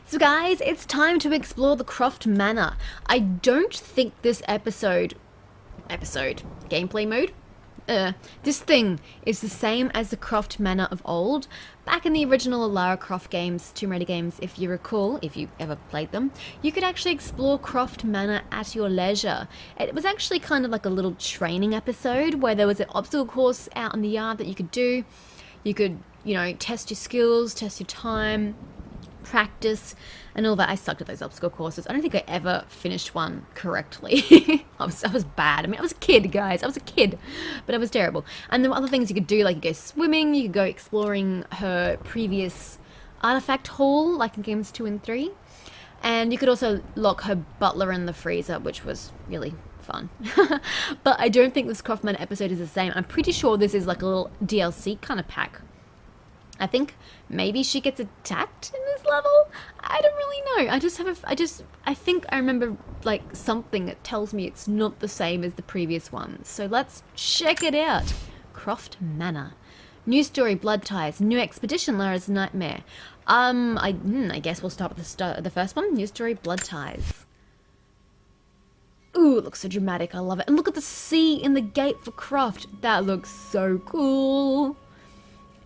So guys, it's time to explore the Croft Manor. I don't think this episode, gameplay mode? This thing is the same as the Croft Manor of old. Back in the original Lara Croft games, Tomb Raider games, if you recall, if you ever played them, you could actually explore Croft Manor at your leisure. It was actually kind of like a little training episode where there was an obstacle course out in the yard that you could do. You could, test your skills, test your time, practice and all that. I sucked at those obstacle courses. I don't think I ever finished one correctly. I was bad. I mean, I was a kid, guys. I was a kid, but I was terrible. And there were other things you could do, like you could go swimming, you could go exploring her previous artifact haul, like in games 2 and 3. And you could also lock her butler in the freezer, which was really fun. But I don't think this Croft Manor episode is the same. I'm pretty sure this is like a little DLC kind of pack. I think maybe she gets attacked in this level. I don't really know. I think I remember like something that tells me it's not the same as the previous one. So let's check it out. Croft Manor. New story, blood ties. New expedition, Lara's nightmare. I guess we'll start with the first one. New story, blood ties. Ooh, it looks so dramatic. I love it. And look at the C in the gate for Croft. That looks so cool.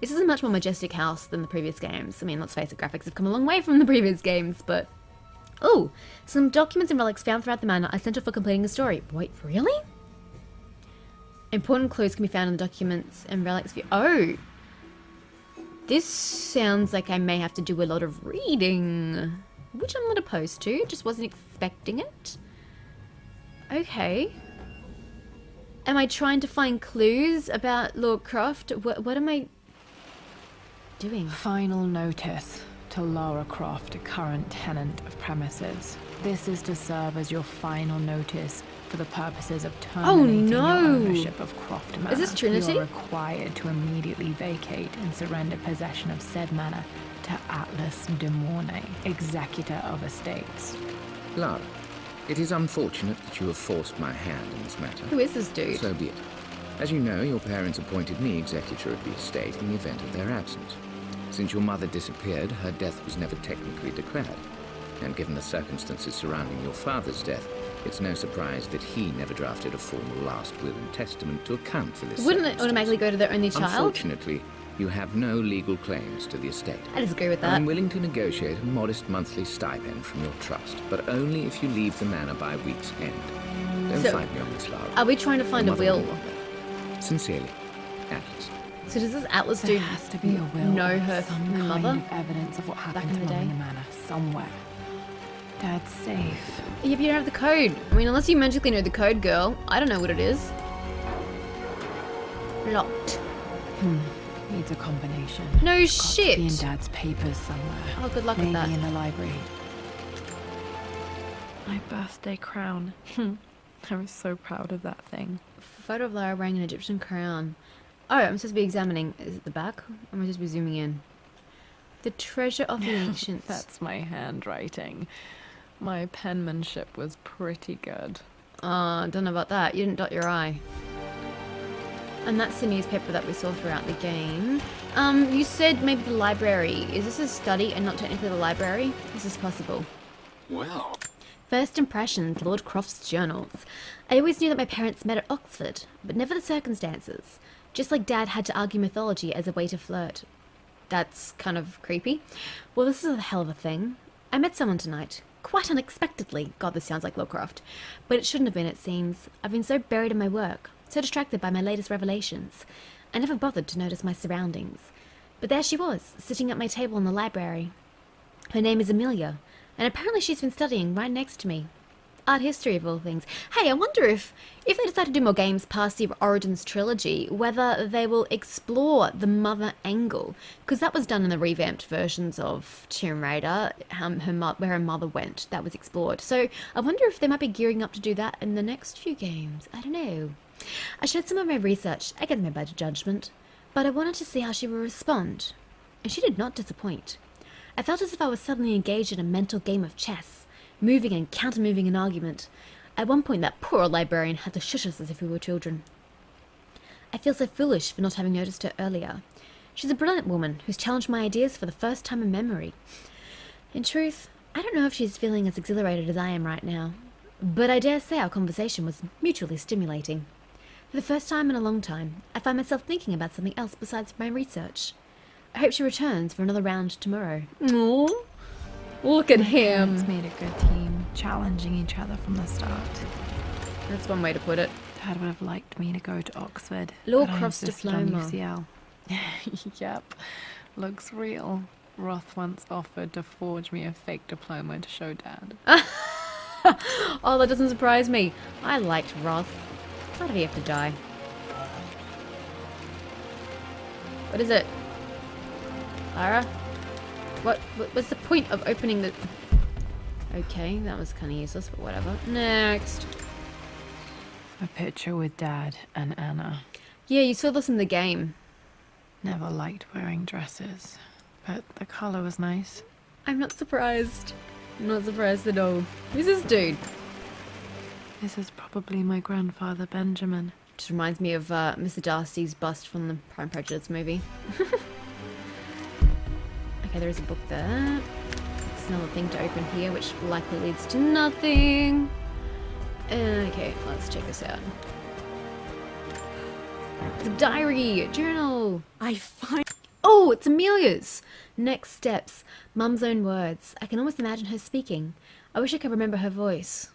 This is a much more majestic house than the previous games. I mean, let's face it, graphics have come a long way from the previous games, but... Oh, some documents and relics found throughout the manor are essential for completing the story. Wait, really? Important clues can be found in the documents and relics. Oh! This sounds like I may have to do a lot of reading, which I'm not opposed to. Just wasn't expecting it. Okay. Am I trying to find clues about Lord Croft? What am I... doing? Final notice to Lara Croft, current tenant of premises. This is to serve as your final notice for the purposes of terminating your ownership of Croft Manor. Is this Trinity? You're required to immediately vacate and surrender possession of said manor to Atlas de Mornay, executor of estates. Lara, it is unfortunate that you have forced my hand in this matter. Who is this dude? So be it. As you know, your parents appointed me executor of the estate in the event of their absence. Since your mother disappeared, her death was never technically declared. And given the circumstances surrounding your father's death, it's no surprise that he never drafted a formal last will and testament to account for this. Wouldn't it automatically go to their only child? Unfortunately, you have no legal claims to the estate. I disagree with that. I'm willing to negotiate a modest monthly stipend from your trust, but only if you leave the manor by week's end. Don't fight me on this, Lara. Are we trying to find a will? Sincerely, Atlas. So does this Atlas dude has to be a will, know her some mother? kind of evidence of what happened in to the day? Mum in the manor somewhere. Dad's safe. Yeah, but you don't have the code. I mean, unless you magically know the code, girl. I don't know what it is. Locked. Needs a combination. No Got shit. to be in Dad's papers somewhere. Oh, good luck with Maybe that. in the library. My birthday crown. I was so proud of that thing. Photo of Lara wearing an Egyptian crown. Oh, I'm supposed to be examining. Is it the back? Or am I supposed to be zooming in? The treasure of the ancients. That's my handwriting. My penmanship was pretty good. Don't know about that. You didn't dot your I. And that's the newspaper that we saw throughout the game. You said maybe the library. Is this a study and not technically the library? This is possible. Well. First impressions, Lord Croft's journals. I always knew that my parents met at Oxford, but never the circumstances. Just like Dad had to argue mythology as a way to flirt. That's kind of creepy. Well, this is a hell of a thing. I met someone tonight. Quite unexpectedly. God, this sounds like Lord Croft. But it shouldn't have been, it seems. I've been so buried in my work, so distracted by my latest revelations. I never bothered to notice my surroundings. But there she was, sitting at my table in the library. Her name is Amelia, and apparently she's been studying right next to me. Art history of all things. Hey, I wonder if they decide to do more games past the Origins trilogy, whether they will explore the mother angle. Because that was done in the revamped versions of Tomb Raider, where her mother went. That was explored. So I wonder if they might be gearing up to do that in the next few games. I don't know. I shared some of my research against my better judgment, but I wanted to see how she would respond. And she did not disappoint. I felt as if I was suddenly engaged in a mental game of chess, moving and counter-moving an argument. At one point, that poor old librarian had to shush us as if we were children. I feel so foolish for not having noticed her earlier. She's a brilliant woman who's challenged my ideas for the first time in memory. In truth, I don't know if she's feeling as exhilarated as I am right now, but I dare say our conversation was mutually stimulating. For the first time in a long time, I find myself thinking about something else besides my research. I hope she returns for another round tomorrow. Aww. Look at him. It's made a good team, challenging each other from the start. That's one way to put it. Dad would have liked me to go to Oxford. Lara but I Croft's insisted on diploma. UCL. Yep, looks real. Roth once offered to forge me a fake diploma to show Dad. Oh, that doesn't surprise me. I liked Roth. Why did he have to die? What is it? Lara? What's the point of opening the... Okay, that was kind of useless, but whatever. Next. A picture with Dad and Anna. Yeah, you saw this in the game. Never liked wearing dresses, but the colour was nice. I'm not surprised. I'm not surprised at all. Who's this dude? This is probably my grandfather Benjamin. Just reminds me of Mr. Darcy's bust from the Prime Prejudice movie. Okay, there is a book there. There's another thing to open here, which likely leads to nothing. Okay, let's check this out. It's a diary, a journal. Oh, it's Amelia's. Next steps. Mum's own words. I can almost imagine her speaking. I wish I could remember her voice.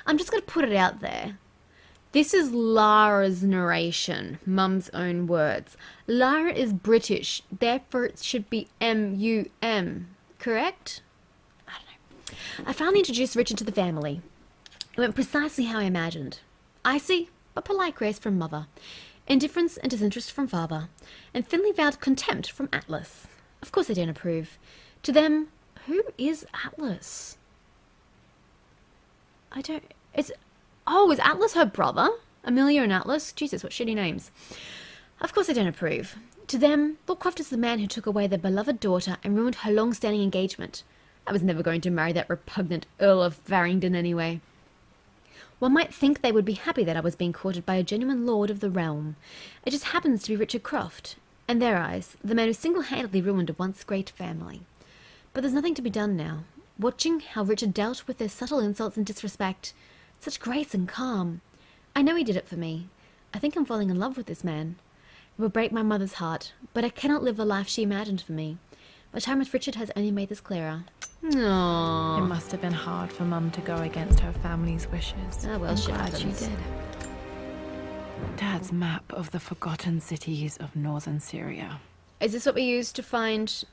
I'm just going to put it out there. This is Lara's narration, Mum's own words. Lara is British, therefore it should be M-U-M, correct? I don't know. I finally introduced Richard to the family. It went precisely how I imagined. Icy, but polite grace from Mother. Indifference and disinterest from Father. And thinly veiled contempt from Atlas. Of course they don't approve. To them, who is Atlas? Oh, is Atlas her brother? Amelia and Atlas? Jesus, what shitty names. Of course they don't approve. To them, Lord Croft is the man who took away their beloved daughter and ruined her long-standing engagement. I was never going to marry that repugnant Earl of Farringdon anyway. One might think they would be happy that I was being courted by a genuine lord of the realm. It just happens to be Richard Croft. In their eyes, the man who single-handedly ruined a once great family. But there's nothing to be done now. Watching how Richard dealt with their subtle insults and disrespect... Such grace and calm. I know he did it for me. I think I'm falling in love with this man. It will break my mother's heart, but I cannot live the life she imagined for me. My time with Richard has only made this clearer. Aww. It must have been hard for Mum to go against her family's wishes. Oh, well, I'm shit glad she happens. did. Dad's map of the forgotten cities of northern Syria. Is this what we used to find...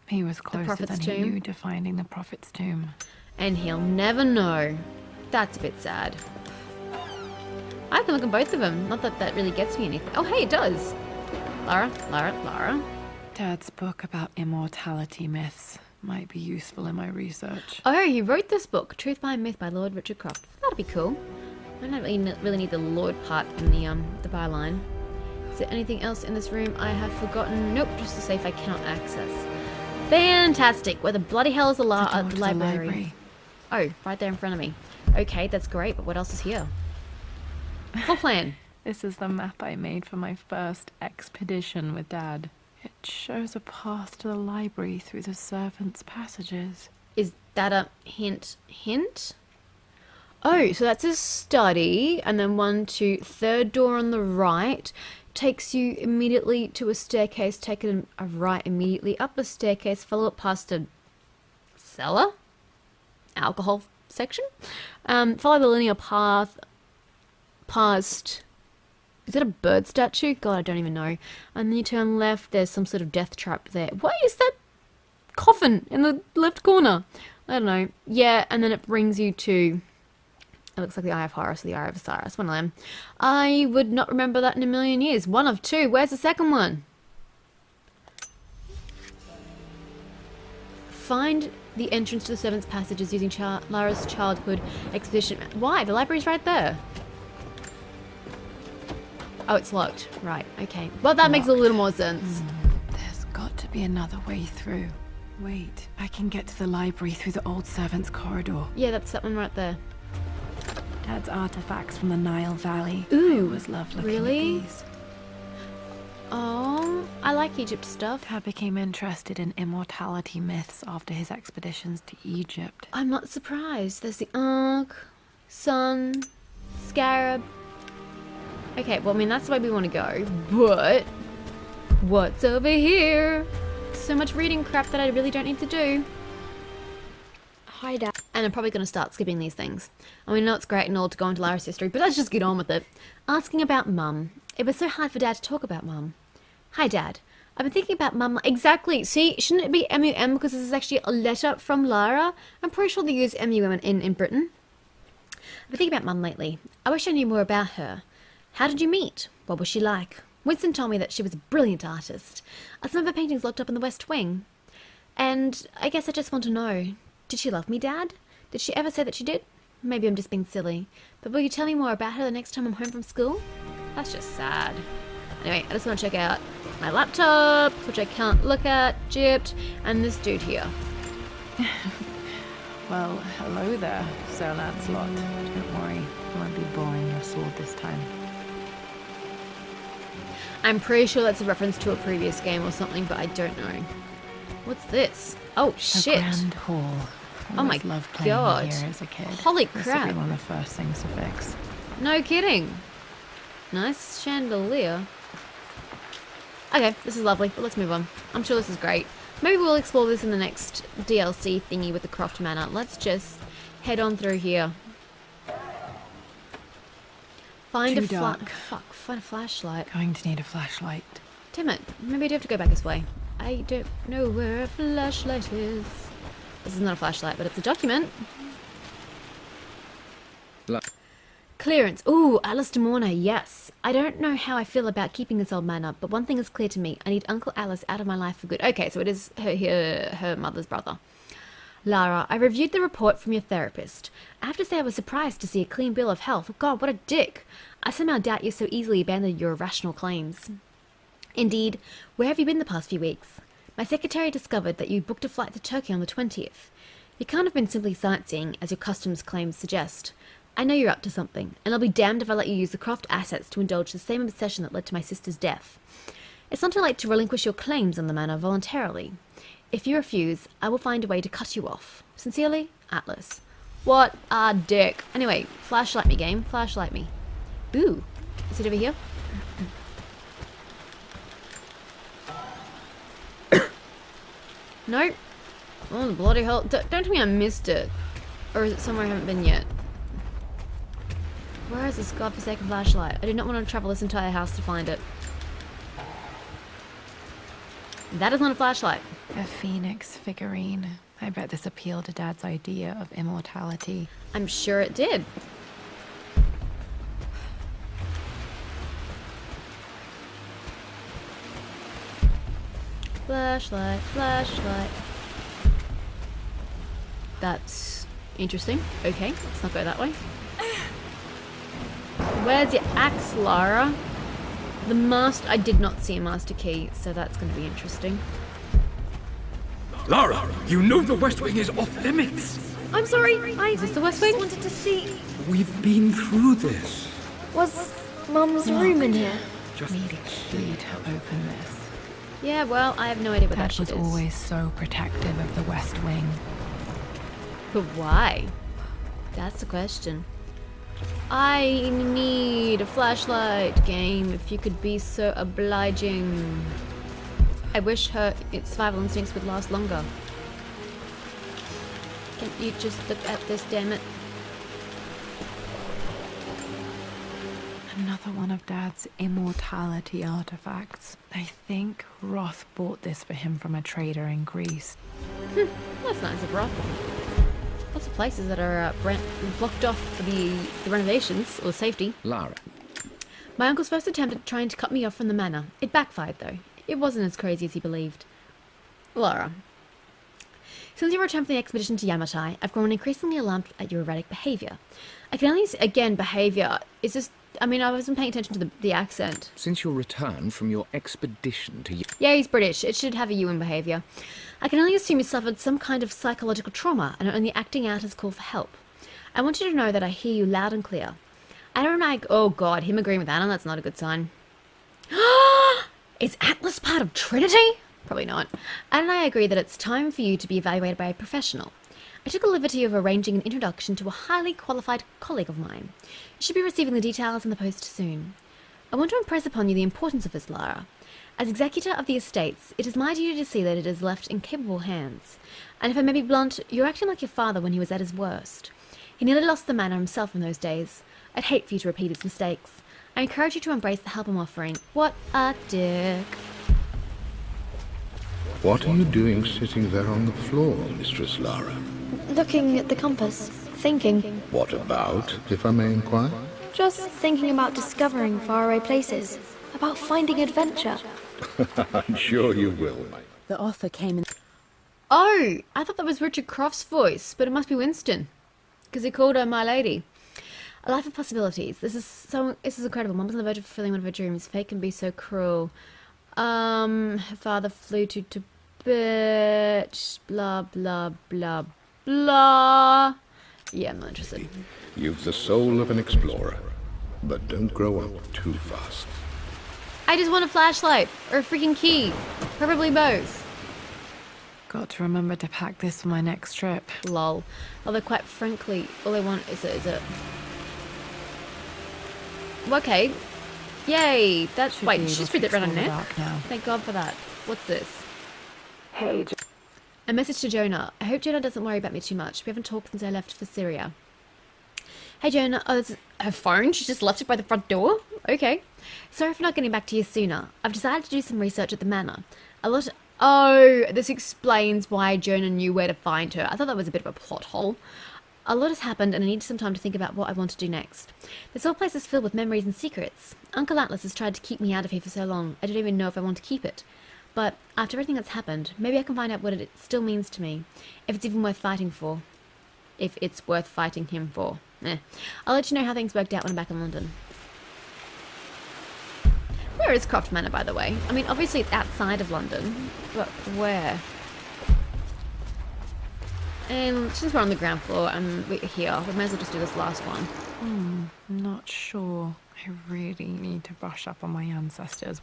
He was closer Prophet's than tomb? he knew to finding the Prophet's tomb. And he'll never know. That's a bit sad. I can look at both of them. Not that that really gets me anything. Oh, hey, it does. Lara. Dad's book about immortality myths might be useful in my research. Oh, he wrote this book, Truth by Myth by Lord Richard Croft. That'd be cool. I don't really need the Lord part in the byline. Is there anything else in this room I have forgotten? Nope, just a safe I cannot access. Fantastic. Where the bloody hell is the library? Oh, right there in front of me. Okay, that's great, but what else is here? Full plan. This is the map I made for my first expedition with Dad. It shows a path to the library through the servants' passages. Is that a hint? Oh, so that's a study, and then 1, 2, third door on the right takes you immediately to a staircase, take a right immediately up a staircase, follow it past a cellar? Alcohol section? Follow the linear path past... Is that a bird statue? God, I don't even know. And then you turn left, there's some sort of death trap there. What is that coffin in the left corner? I don't know. Yeah, and then it brings you to... It looks like the Eye of Horus or the Eye of Osiris, one of them. I would not remember that in a million years. One of two. Where's the second one? Find the entrance to the servants' passages using Lara's childhood expedition. Why? The library's right there. Oh, it's locked. Right, okay. Well, that makes a little more sense. There's got to be another way through. Wait, I can get to the library through the old servants' corridor. Yeah, that's that one right there. Dad's artifacts from the Nile Valley. Ooh, I always loved looking really? at these. Oh, I like Egypt stuff. Dad became interested in immortality myths after his expeditions to Egypt. I'm not surprised. There's the Ankh, Sun, Scarab. Okay, well, I mean, that's the way we want to go. But what's over here? So much reading crap that I really don't need to do. Hi, Dad. And I'm probably going to start skipping these things. I mean, I know it's great and all to go into Lara's history, but let's just get on with it. Asking about Mum. It was so hard for Dad to talk about Mum. Hi, Dad. I've been thinking about Mum. Exactly. See, shouldn't it be MUM because this is actually a letter from Lara? I'm pretty sure they use MUM in Britain. I've been thinking about Mum lately. I wish I knew more about her. How did you meet? What was she like? Winston told me that she was a brilliant artist. Some of her paintings locked up in the West Wing. And I guess I just want to know, did she love me, Dad? Did she ever say that she did? Maybe I'm just being silly. But will you tell me more about her the next time I'm home from school? That's just sad. Anyway, I just want to check out my laptop, which I can't look at, gypped, and this dude here. Well, hello there, Sir Lancelot. Don't worry, I won't be boring your sword this time. I'm pretty sure that's a reference to a previous game or something, but I don't know. What's this? Oh, shit. A grand hall. Oh my loved playing God. here as a kid. Holy This crap. would be one of the first things to fix. No kidding. Nice chandelier. Okay, this is lovely, but let's move on. I'm sure this is great. Maybe we'll explore this in the next DLC thingy with the Croft Manor. Let's just head on through here. Find Too a dark. find a flashlight. Going to need a flashlight. Damn it, maybe I do have to go back this way. I don't know where a flashlight is. This is not a flashlight, but it's a document. Clearance. Ooh, Alice de Mornay, yes. I don't know how I feel about keeping this old man up, but one thing is clear to me. I need Uncle Alice out of my life for good. Okay, so it is her mother's brother. Lara, I reviewed the report from your therapist. I have to say I was surprised to see a clean bill of health. God, what a dick. I somehow doubt you so easily abandoned your irrational claims. Indeed, where have you been the past few weeks? My secretary discovered that you booked a flight to Turkey on the 20th. You can't have been simply sightseeing, as your customs claims suggest. I know you're up to something, and I'll be damned if I let you use the Croft assets to indulge the same obsession that led to my sister's death. It's not too late to relinquish your claims on the manor voluntarily. If you refuse, I will find a way to cut you off. Sincerely, Atlas. What a dick. Anyway, flashlight me, game. Flashlight me. Ooh. Is it over here? Nope. Oh, bloody hell. Don't tell me I missed it. Or is it somewhere I haven't been yet? Where is this godforsaken flashlight? I did not want to travel this entire house to find it. That is not a flashlight. A phoenix figurine. I bet this appealed to Dad's idea of immortality. I'm sure it did. Flashlight, flashlight. That's interesting. Okay, let's not go that way. Where's your axe, Lara? The master... I did not see a master key, so that's going to be interesting. Lara, you know the West Wing is off limits. I'm sorry. Is this the West Wing? Wanted to see. We've been through this. Was Mum's room in here? Need a key to open this. Yeah, well, I have no idea what that Dad shit was is. always so protective of the West Wing. But why? That's the question. I need a flashlight, game, if you could be so obliging. I wish its survival instincts would last longer. Can you just look at this, damn it? Another one of Dad's immortality artifacts. I think Roth bought this for him from a trader in Greece. That's nice of Roth. Lots of places that are blocked off for the renovations or safety. Lara, My uncle's first attempt at trying to cut me off from the manor. It backfired, though. It wasn't as crazy as he believed. Lara. Since your return from the expedition to Yamatai, I've grown increasingly alarmed at your erratic behaviour. I can only... Again, behaviour. It's just... I mean, I wasn't paying attention to the accent. since your return from your expedition to... Yeah, he's British. It should have a U in behaviour. I can only assume you suffered some kind of psychological trauma and are only acting out as a call for help. I want you to know that I hear you loud and clear. Anna and I... Oh, God. Him agreeing with Anna? That's not a good sign. Is Atlas part of Trinity? Probably not. Anne and I agree that it's time for you to be evaluated by a professional. I took a liberty of arranging an introduction to a highly qualified colleague of mine. You should be receiving the details in the post soon. I want to impress upon you the importance of this, Lara. As executor of the estates, it is my duty to see that it is left in capable hands. And if I may be blunt, you're acting like your father when he was at his worst. He nearly lost the manor himself in those days. I'd hate for you to repeat his mistakes. I encourage you to embrace the help I'm offering. What a dick. What are you doing sitting there on the floor, Mistress Lara? Looking at the compass. Thinking. What about, if I may inquire? Just thinking about discovering faraway places. About finding adventure. I'm sure you will, mate. The author came in. Oh, I thought that was Richard Croft's voice, but it must be Winston. Because he called her my lady. A life of possibilities. This is incredible. Mom was on the verge of fulfilling one of her dreams. Fate can be so cruel. Her father flew to Tibet. Blah, blah, blah, blah. Yeah, I'm not interested. You've the soul of an explorer, but don't grow up too fast. I just want a flashlight. Or a freaking key. Probably both. Got to remember to pack this for my next trip. Lol. Although quite frankly, all I want is a... Okay. Yay! That's... Wait, she just read it around her neck? Now. Thank God for that. What's this? Hey, A message to Jonah. I hope Jonah doesn't worry about me too much. We haven't talked since I left for Syria. Hey Jonah, oh, this is her phone? She just left it by the front door? Okay. Sorry for not getting back to you sooner. I've decided to do some research at the manor. Oh, this explains why Jonah knew where to find her. I thought that was a bit of a plot hole. A lot has happened and I need some time to think about what I want to do next. This whole place is filled with memories and secrets. Uncle Atlas has tried to keep me out of here for so long, I don't even know if I want to keep it. But after everything that's happened, maybe I can find out what it still means to me. If it's even worth fighting for. If it's worth fighting him for. I'll let you know how things worked out when I'm back in London. Where is Croft Manor, by the way? I mean, obviously it's outside of London, but where? And since we're on the ground floor and we're here, we may as well just do this last one. I'm not sure. I really need to brush up on my ancestors.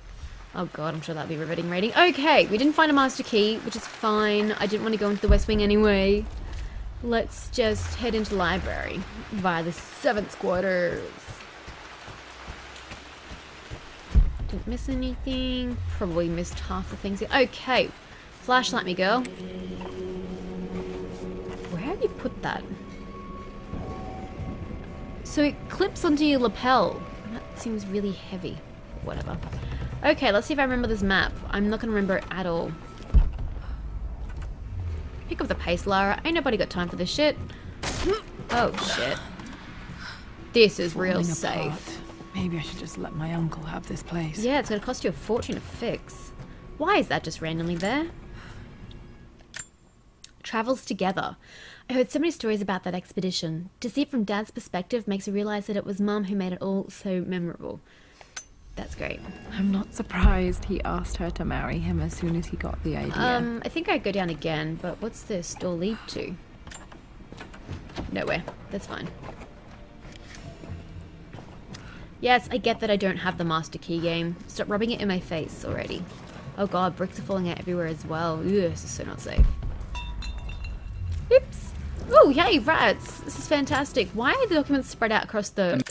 Oh god, I'm sure that'd be riveting reading. Okay, we didn't find a master key, which is fine. I didn't want to go into the West Wing anyway. Let's just head into the library via the 7th quarters. Didn't miss anything. Probably missed half the things. Okay, flashlight me, girl. Where have you put that? So it clips onto your lapel. That seems really heavy. Whatever. Okay, let's see if I remember this map. I'm not going to remember it at all. Pick up the pace, Lara. Ain't nobody got time for this shit. Oh, shit. This is real Falling safe. apart. Maybe I should just let my uncle have this place. Yeah, it's going to cost you a fortune to fix. Why is that just randomly there? Travels together. I heard so many stories about that expedition. To see it from Dad's perspective makes you realise that it was Mum who made it all so memorable. That's great. I'm not surprised he asked her to marry him as soon as he got the idea. I think I'd go down again, but what's this door lead to? Nowhere. That's fine. Yes, I get that I don't have the master key game. Stop rubbing it in my face already. Oh god, bricks are falling out everywhere as well. Ugh, this is so not safe. Oops. Oh, yay, rats. This is fantastic. Why are the documents spread out across the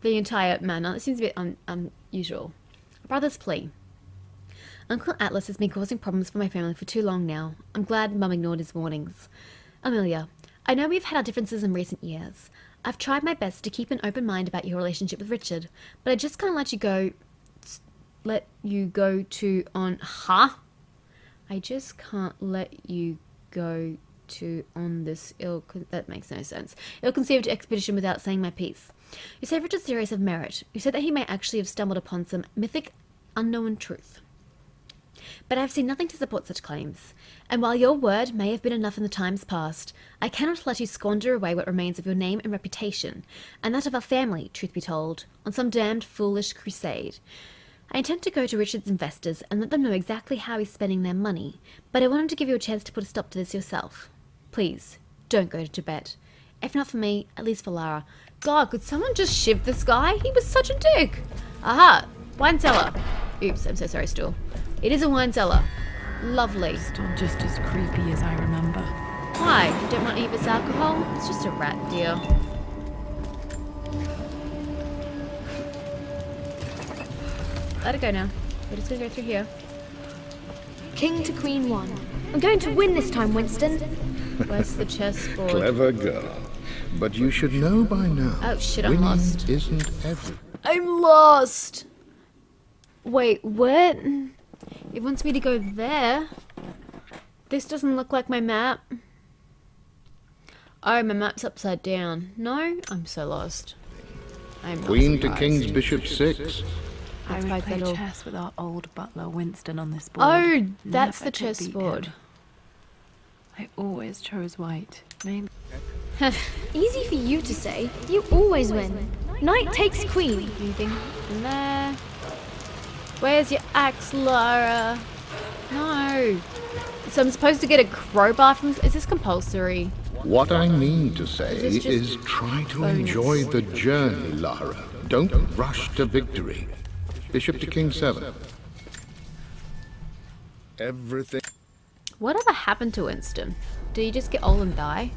entire manor? It seems a bit unusual. Brother's plea. Uncle Atlas has been causing problems for my family for too long now. I'm glad Mum ignored his warnings. Amelia, I know we've had our differences in recent years. I've tried my best to keep an open mind about your relationship with Richard, but I just can't let you go on... Huh? I just can't let you go on this that makes no sense. Ill-conceived expedition without saying my piece. You say Richard's serious of merit. You said that he may actually have stumbled upon some mythic, unknown truth. But I have seen nothing to support such claims. And while your word may have been enough in the times past, I cannot let you squander away what remains of your name and reputation, and that of our family, truth be told, on some damned foolish crusade. I intend to go to Richard's investors and let them know exactly how he's spending their money, but I wanted to give you a chance to put a stop to this yourself. Please, don't go to Tibet. If not for me, at least for Lara. God, could someone just shiv this guy? He was such a dick. Aha, wine cellar. Oops, I'm so sorry, Stool. It is a wine cellar. Lovely. Still just as creepy as I remember. Why? You don't want to eat this alcohol? It's just a rat, dear. Let it go now. We're just gonna go through here. King to Queen 1. I'm going to win this time, Winston. Where's the chessboard? Clever girl. But you should know by now. Oh shit, I'm winning lost. Isn't everything. I'm lost! Wait, what? It wants me to go there? This doesn't look like my map. Oh, my map's upside down. No? I'm so lost. I'm not Queen to surprised. King's Bishop 6. I That's would quite play little. chess with our old butler Winston on this board. Oh, that's Never the could beat chessboard. him. I always chose white. Maybe. Easy for you to say. You always win. Knight takes queen. Anything in there? Where's your axe, Lara? No. So I'm supposed to get a crowbar from... Is this compulsory? What I mean to say Is this just is try to bonus? enjoy the journey, Lara. Don't rush to victory. Bishop to King 7. Everything. Whatever happened to Winston? Did he just get old and die?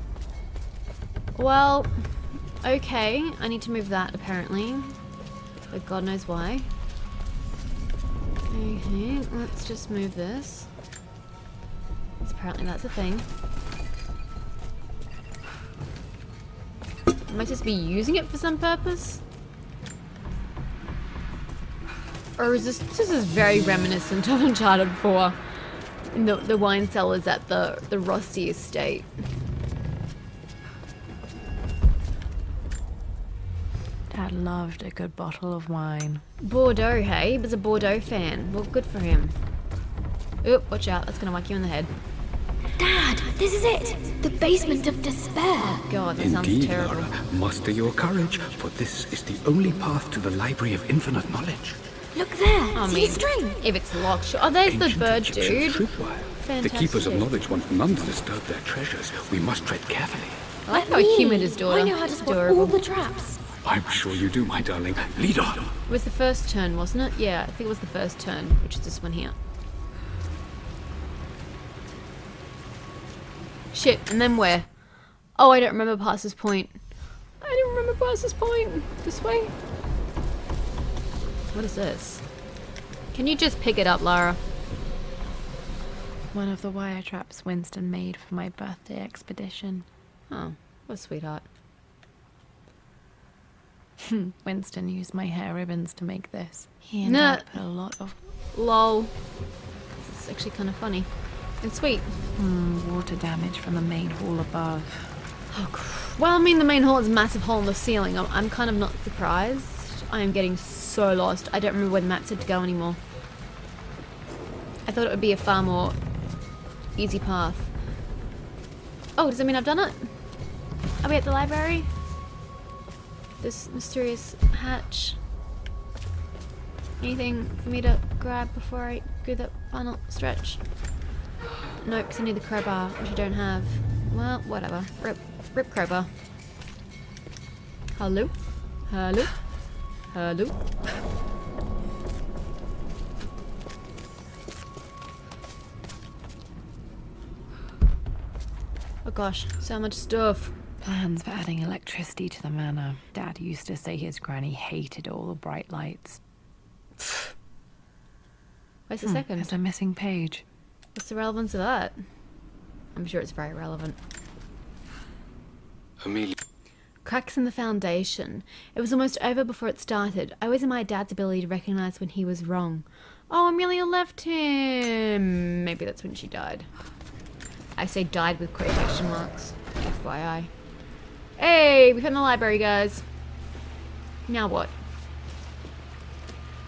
Well, okay. I need to move that, apparently. But God knows why. Okay, let's just move this. Apparently that's a thing. Am I supposed to be using it for some purpose? Or is this is very reminiscent of Uncharted 4. The wine cellars at the Rossi estate. Dad loved a good bottle of wine. Bordeaux, hey? He was a Bordeaux fan. Well, good for him. Oop, watch out. That's gonna whack you in the head. Dad, this is it. The basement of despair. God, that sounds Indeed, terrible. Lara. Muster your courage, for this is the only path to the Library of Infinite Knowledge. Look there. I See mean, the string? if it's locked, sure. Oh, there's the Ancient bird Egyptian dude. tripwire. The keepers of Fantastic. knowledge want none to disturb their treasures. We must tread carefully. I like how he humoured his daughter. I know how to It's spot adorable. all the traps. I'm sure you do, my darling. Lead on. It was the first turn, wasn't it? Yeah, I think it was the first turn, which is this one here. Shit, and then where? Oh, I don't remember past this point. I don't remember past this point. This way? What is this? Can you just pick it up, Lara? One of the wire traps Winston made for my birthday expedition. Oh, what a sweetheart. Winston used my hair ribbons to make this. He and Nah. Dad put a lot of Lol. This is actually kind of funny. And sweet. water damage from the main hall above. Well, I mean, the main hall is a massive hole in the ceiling. I'm kind of not surprised. I am getting so lost. I don't remember where the map said to go anymore. I thought it would be a far more easy path. Oh, does that mean I've done it? Are we at the library? This mysterious hatch. Anything for me to grab before I go that final stretch? No, because I need the crowbar, which I don't have. Well, whatever. Rip crowbar. Hello? Hello? Hello? Oh gosh, so much stuff. Plans for adding electricity to the manor. Dad used to say his granny hated all the bright lights. Where's the second? There's a missing page. What's the relevance of that? I'm sure it's very relevant. Amelia. Cracks in the foundation. It was almost over before it started. I was in my dad's ability to recognize when he was wrong. Oh, Amelia left him. Maybe that's when she died. I say died with quotation marks. FYI. Hey, we found the library, guys. Now what?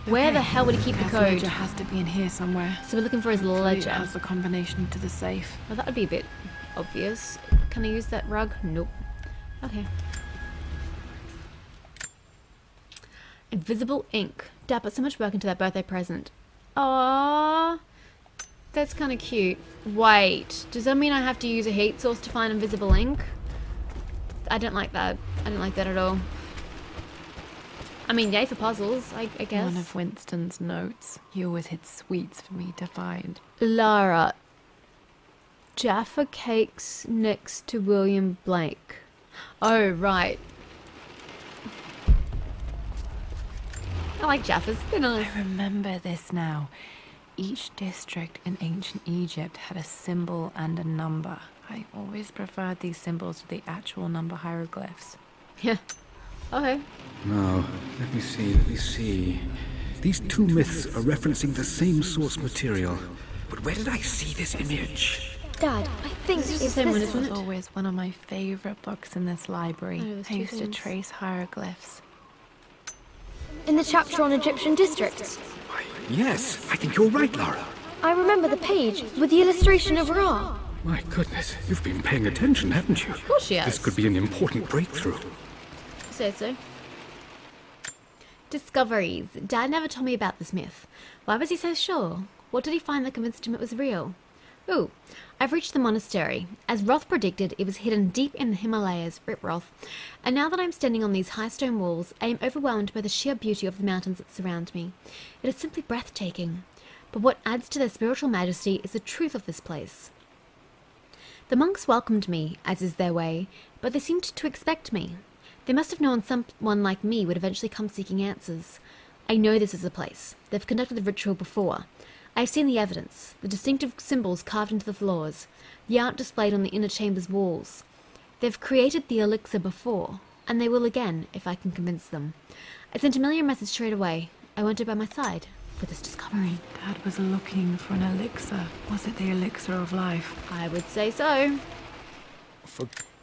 Where the hell would he keep the His code? ledger has to be in here somewhere. So we're looking for his Hopefully ledger. It has the combination to the safe. Well, that would be a bit obvious. Can I use that rug? Nope. Okay. Invisible ink. Dad put so much work into that birthday present. Aww. That's kind of cute. Wait, does that mean I have to use a heat source to find invisible ink? I don't like that. I don't like that at all. I mean, yay for puzzles, I guess. One of Winston's notes. He always hid sweets for me to find. Lara. Jaffa cakes next to William Blake. Oh, right. I like Jaffas. They're nice. I remember this now. Each district in ancient Egypt had a symbol and a number. I always preferred these symbols to the actual number hieroglyphs. Yeah. Okay. Now, let me see. These two myths are referencing the same source material. But where did I see this image? Dad, I think This is it's the same one, this isn't It it? was always one of my favorite books in this library. Oh, there's I two used to things. trace hieroglyphs. in the chapter on Egyptian districts. Why, yes, I think you're right, Lara. I remember the page with the illustration of Ra. My goodness, you've been paying attention, haven't you? Of course she has. This could be an important breakthrough. Say so. Discoveries. Dad never told me about this myth. Why was he so sure? What did he find that convinced him it was real? Ooh, I've reached the monastery. As Roth predicted, it was hidden deep in the Himalayas, Rip Roth. And now that I'm standing on these high stone walls, I am overwhelmed by the sheer beauty of the mountains that surround me. It is simply breathtaking. But what adds to their spiritual majesty is the truth of this place. The monks welcomed me, as is their way, but they seemed to expect me. They must have known someone like me would eventually come seeking answers. I know this is a place. They've conducted the ritual before. I've seen the evidence, the distinctive symbols carved into the floors, the art displayed on the inner chamber's walls. They've created the elixir before, and they will again if I can convince them. I sent Amelia a message straight away. I want her by my side for this discovery. Dad was looking for an elixir. Was it the elixir of life? I would say so.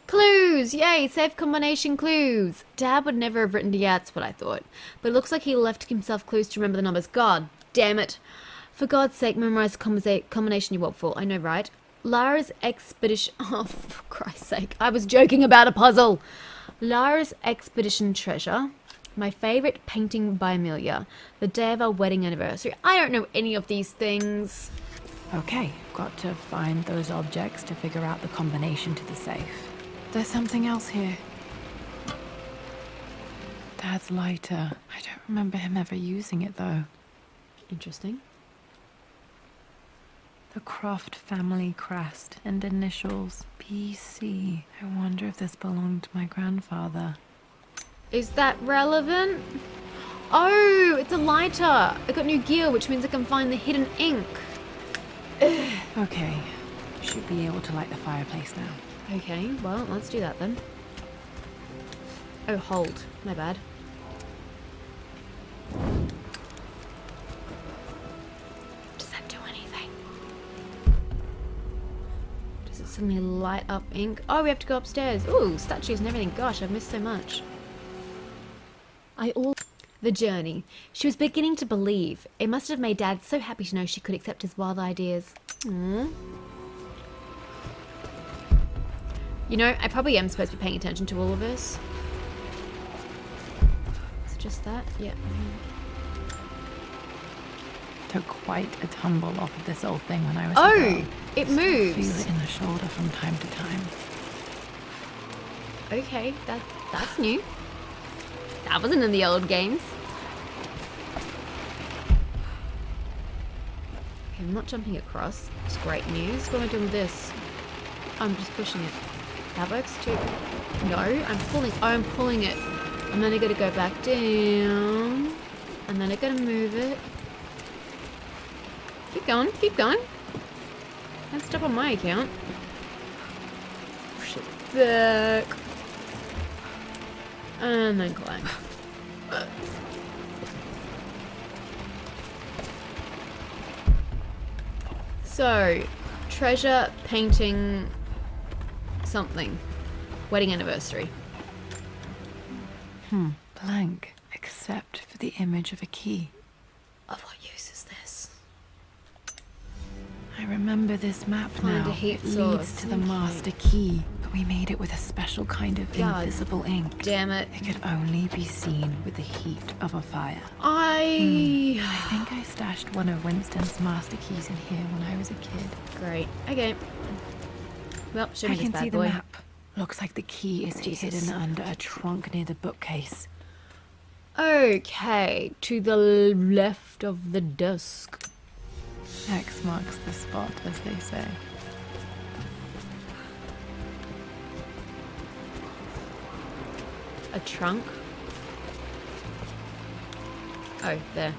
Clues! Yay, safe combination clues! Dad would never have written it out, that's what I thought. But it looks like he left himself clues to remember the numbers. God damn it. For God's sake, memorize the combination you want for. I know, right? Lara's expedition... Oh, for Christ's sake. I was joking about a puzzle. Lara's expedition treasure. My favourite painting by Amelia. The day of our wedding anniversary. I don't know any of these things. Okay, got to find those objects to figure out the combination to the safe. There's something else here. Dad's lighter. I don't remember him ever using it, though. Interesting. The Croft family crest and initials PC. I wonder if this belonged to my grandfather. Is that relevant? Oh, it's a lighter. I got new gear, which means I can find the hidden ink. Okay, should be able to light the fireplace now. Okay, well, let's do that then. Oh, hold. My bad. Does that do anything? Does it suddenly light up ink? Oh, we have to go upstairs. Ooh, statues and everything. Gosh, I've missed so much. The journey. She was beginning to believe. It must have made Dad so happy to know she could accept his wild ideas. Aww. You know, I probably am supposed to be paying attention to all of this. Is it just that? Yeah. Took quite a tumble off of this old thing when I was a girl. Oh, it Feel moves. it in the shoulder from time to time. Okay, that's new. That wasn't in the old games. Okay, I'm not jumping across. It's great news. What am I doing with this? I'm just pushing it. That works too. No, I'm pulling. Oh, I'm pulling it. And then I gotta go back down. And then I gotta move it. Keep going, keep going. Don't stop on my account. Push it back. And then climb. So, treasure, painting, something. Wedding anniversary. Blank, except for the image of a key. Of what use is this? I remember this map Find now. a heat It leads source. to the Okay. master key, but we made it with a special kind of God invisible ink. Damn it. It could only be seen with the heat of a fire. I think I stashed one of Winston's master keys in here when I was a kid. Great. Okay. Well, show me I this can bad see the boy. map. Looks like the key is Jesus. hidden under a trunk near the bookcase. Okay, to the left of the desk. X marks the spot, as they say. A trunk? Oh, there.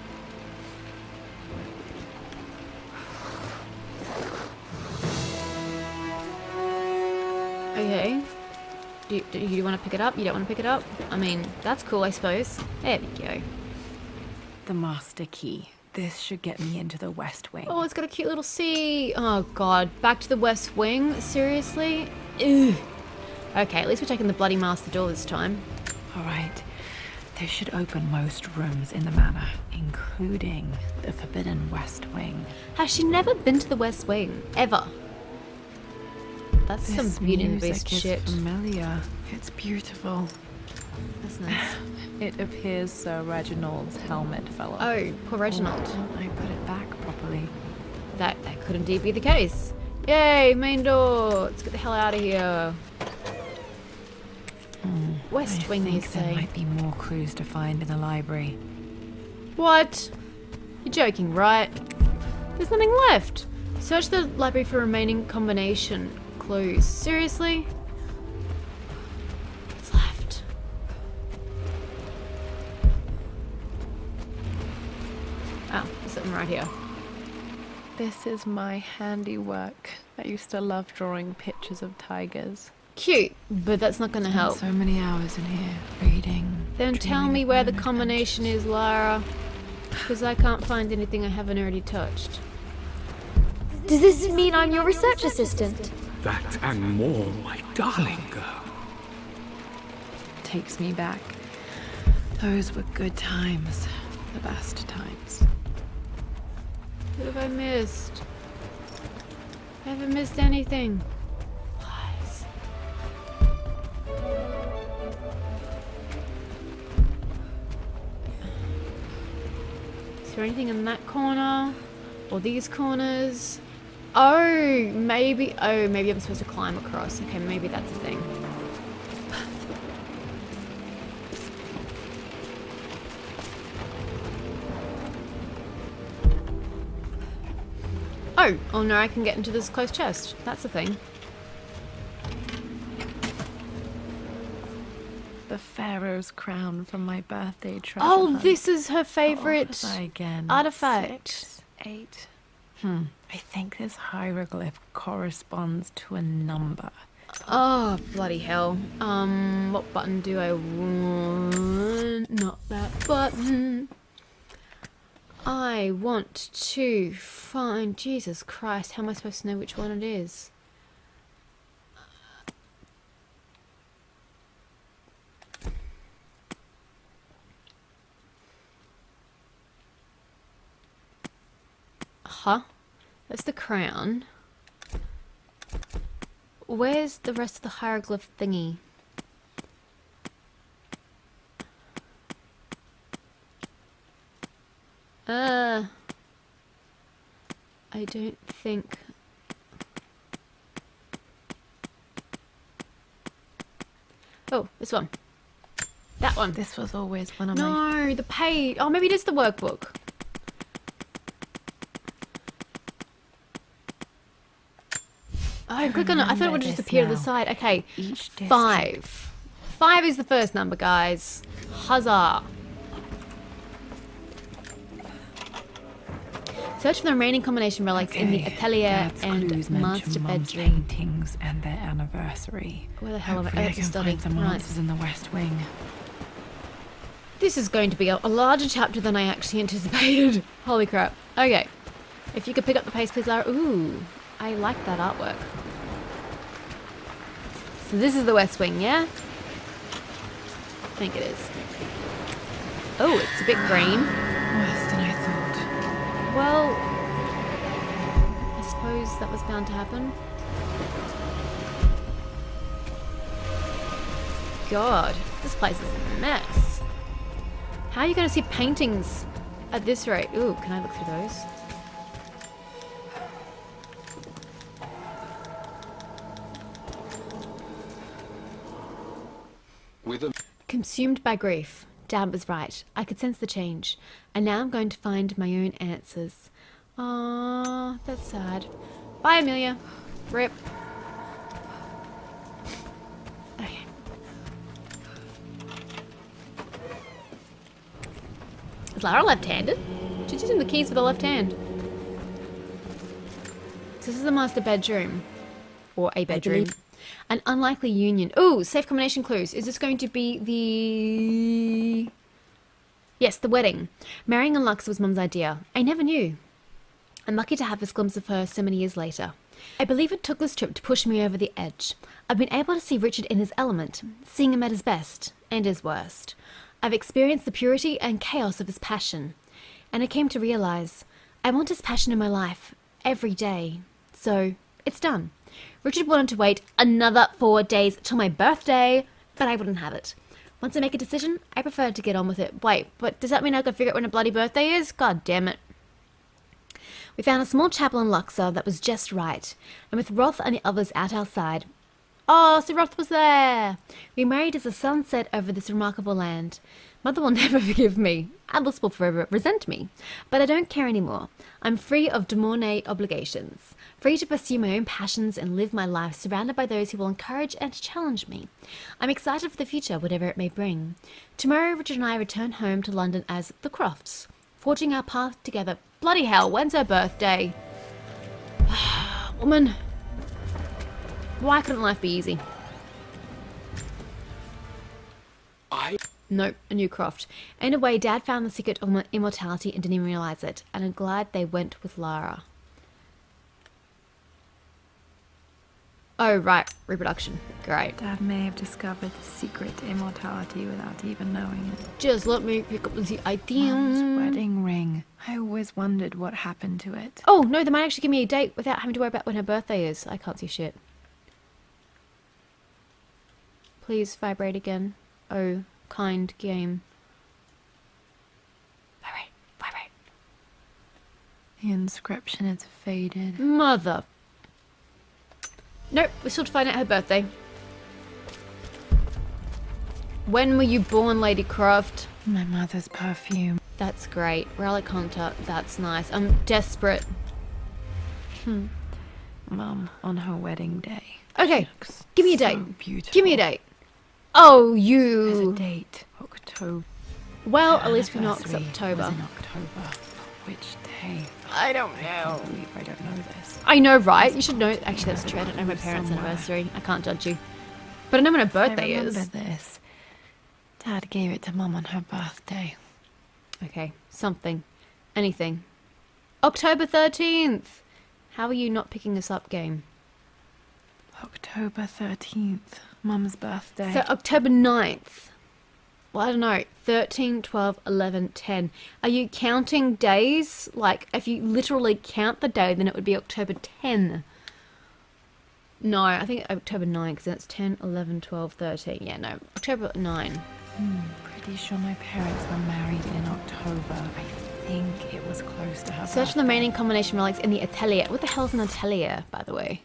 Okay. Do you want to pick it up? You don't want to pick it up? I mean, that's cool, I suppose. There we go. The master key. This should get me into the West Wing. Oh, it's got a cute little sea. Oh, God. Back to the West Wing? Seriously? Ugh. Okay, at least we're taking the bloody master door this time. All right. This should open most rooms in the manor, including the forbidden West Wing. Has she never been to the West Wing? Ever? That's some Beauty and the Beast shit. Familiar. It's beautiful. That's nice. It appears Sir Reginald's helmet fell off. Oh, poor Reginald. Or didn't I put it back properly? That could indeed be the case. Yay, main door. Let's get the hell out of here. West Wing, you There say? might be more clues to find in the library. What? You're joking, right? There's nothing left. Search the library for remaining combination clues. Seriously? What's left? Oh, there's something right here. This is my handiwork. I used to love drawing pictures of tigers. Cute, but that's not gonna help. So many hours in here, reading. Then tell dreaming me of where my the own combination is, Lara. Because I can't find anything I haven't already touched. Does this mean I'm your research assistant? That and more, my darling girl. Takes me back. Those were good times. The best times. What have I missed? I haven't missed anything. Lies. Is there anything in that corner? Or these corners? Oh, maybe I'm supposed to climb across. Okay, maybe that's the thing. Oh no, I can get into this closed chest. That's the thing. The Pharaoh's crown from my birthday treasure Oh, hunt. this is her favorite What was I again? artifact. 6, 8. I think this hieroglyph corresponds to a number. Oh, bloody hell. What button do I want? Not that button. I want to find... Jesus Christ, how am I supposed to know which one it is? Huh? That's the crown. Where's the rest of the hieroglyph thingy? I don't think... Oh, this one. That one. This was always one of my... No, the page. Oh, maybe it is the workbook. Oh, click on it. I thought it would just appear to the side. Okay, Each district. 5. 5 is the first number, guys. Huzzah. Search for the remaining combination relics in the atelier Dad's and clues mention master Mum's bedroom. paintings and their anniversary. Where the hell am I? Hopefully Oh, I it's a can study. find some Right. answers in the West Wing. This is going to be a larger chapter than I actually anticipated. Holy crap. Okay. If you could pick up the pace, please, Lara. Ooh, I like that artwork. So this is the West Wing, yeah? I think it is. Oh, it's a bit green. Worse than I thought. Well, I suppose that was bound to happen. God, this place is a mess. How are you going to see paintings at this rate? Ooh, can I look through those? With a Consumed by grief. Dad was right. I could sense the change. And now I'm going to find my own answers. Aww, that's sad. Bye, Amelia. Rip. Okay. Is Lara left-handed? She's using the keys with the left hand. So this is the master bedroom. Or a bedroom. An unlikely union. Ooh, safe combination clues. Is this going to be the... Yes, the wedding. Marrying in Lux was Mum's idea. I never knew. I'm lucky to have this glimpse of her so many years later. I believe it took this trip to push me over the edge. I've been able to see Richard in his element, seeing him at his best and his worst. I've experienced the purity and chaos of his passion. And I came to realize I want his passion in my life every day. So, it's done. Richard wanted to wait another 4 days till my birthday, but I wouldn't have it. Once I make a decision, I prefer to get on with it. Wait, but does that mean I gotta figure out when a bloody birthday is? God damn it. We found a small chapel in Luxor that was just right, and with Roth and the others at our side. Oh, so Roth was there! We married as the sun set over this remarkable land. Mother will never forgive me. Alice will forever resent me. But I don't care anymore. I'm free of de Mornay obligations. Free to pursue my own passions and live my life surrounded by those who will encourage and challenge me. I'm excited for the future, whatever it may bring. Tomorrow, Richard and I return home to London as the Crofts, forging our path together. Bloody hell, when's her birthday? Woman. Why couldn't life be easy? Nope, a new Croft. In a way, Dad found the secret of my immortality and didn't even realize it. And I'm glad they went with Lara. Oh, right. Reproduction. Great. Dad may have discovered the secret to immortality without even knowing it. Just let me pick up the item. Mom's wedding ring. I always wondered what happened to it. Oh, no, they might actually give me a date without having to worry about when her birthday is. I can't see shit. Please vibrate again. Oh, kind game. Vibrate, vibrate. The inscription is faded. Mother. Nope, we're still to find out her birthday. When were you born, Lady Croft? My mother's perfume. That's great. Relic Hunter, that's nice. I'm desperate. Mum, on her wedding day. Okay, give me a date. So beautiful. Give me a date. Oh, There's a you. date. October. Well, at least we know it's Anniversary October. was in October. Which day? I don't I know. can't believe I don't know this. I know, right? You should know. Actually, that's true. I don't know my parents' Somewhere. anniversary. I can't judge you. But I know when her birthday I remember is. this. Dad gave it to Mum on her birthday. Okay, something. Anything. October 13th! How are you not picking this up, game? October 13th. Mum's birthday. So, October 9th. Well, I don't know. 13, 12, 11, 10. Are you counting days? Like, if you literally count the day, then it would be October 10. No, I think October 9, because that's 10, 11, 12, 13. Yeah, no. October 9. Pretty sure my parents were married in October. I think it was close to her Search for the birthday. remaining combination relics in the atelier. What the hell's an atelier, by the way?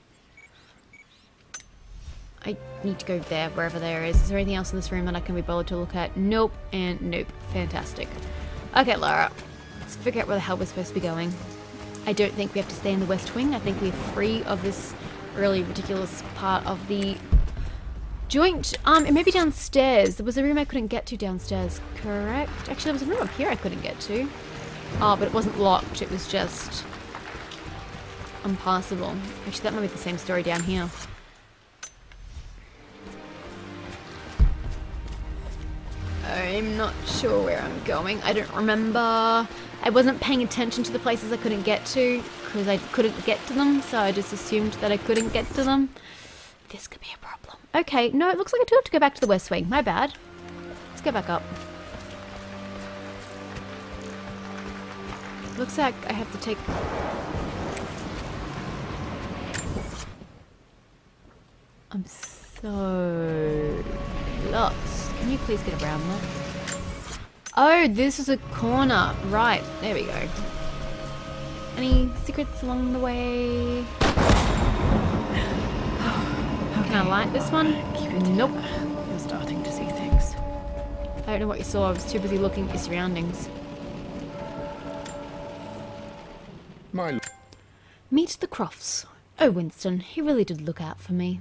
I need to go there, wherever there is. Is there anything else in this room that I can be bothered to look at? Nope and nope. Fantastic. Okay, Lara. Let's figure out where the hell we're supposed to be going. I don't think we have to stay in the West Wing. I think we're free of this really ridiculous part of the joint. It may be downstairs. There was a room I couldn't get to downstairs, correct? Actually, there was a room up here I couldn't get to. Oh, but it wasn't locked. It was just impassable. Actually, that might be the same story down here. I'm not sure where I'm going. I don't remember. I wasn't paying attention to the places I couldn't get to because I couldn't get to them, so I just assumed that I couldn't get to them. This could be a problem. Okay, no, it looks like I do have to go back to the West Wing. My bad. Let's go back up. Looks like I have to take... I'm so lost. Can you please get around that? Oh, this is a corner. Right, there we go. Any secrets along the way? Can I light this one? Keep it Nope. together. You're starting to see things. I don't know what you saw. I was too busy looking at your surroundings. My Meet the Crofts. Oh, Winston, he really did look out for me.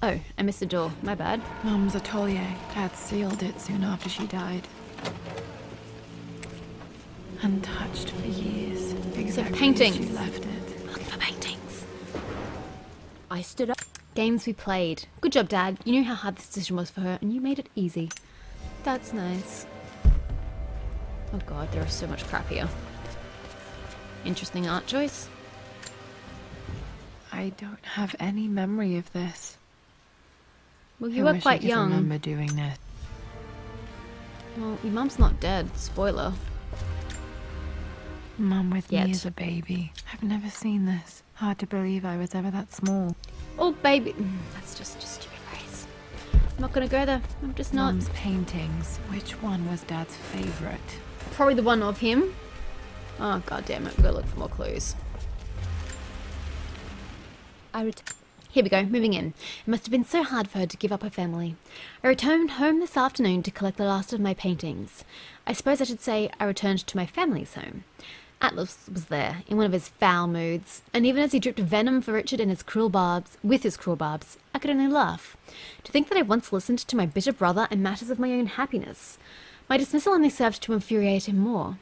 Oh, I missed the door. My bad. Mum's atelier. Dad sealed it soon after she died. Untouched for years. Exactly paintings. as she left it. Looking for paintings. I stood up. Games we played. Good job, Dad. You knew how hard this decision was for her, and you made it easy. That's nice. Oh god, there is so much crap here. Interesting art choice. I don't have any memory of this. Well, you I were wish I quite could young. remember doing this. Well, your mum's not dead. Spoiler. Mum with Yet. me as a baby. I've never seen this. Hard to believe I was ever that small. Oh, baby. That's just a stupid phrase. I'm not gonna go there. I'm just not. Mum's paintings. Which one was Dad's favorite? Probably the one of him. Oh, god damn it. We've got to look for more clues. Here we go, moving in. It must have been so hard for her to give up her family. I returned home this afternoon to collect the last of my paintings. I suppose I should say I returned to my family's home. Atlas was there, in one of his foul moods, and even as he dripped venom for Richard and his cruel barbs, I could only laugh. To think that I once listened to my bitter brother in matters of my own happiness. My dismissal only served to infuriate him more.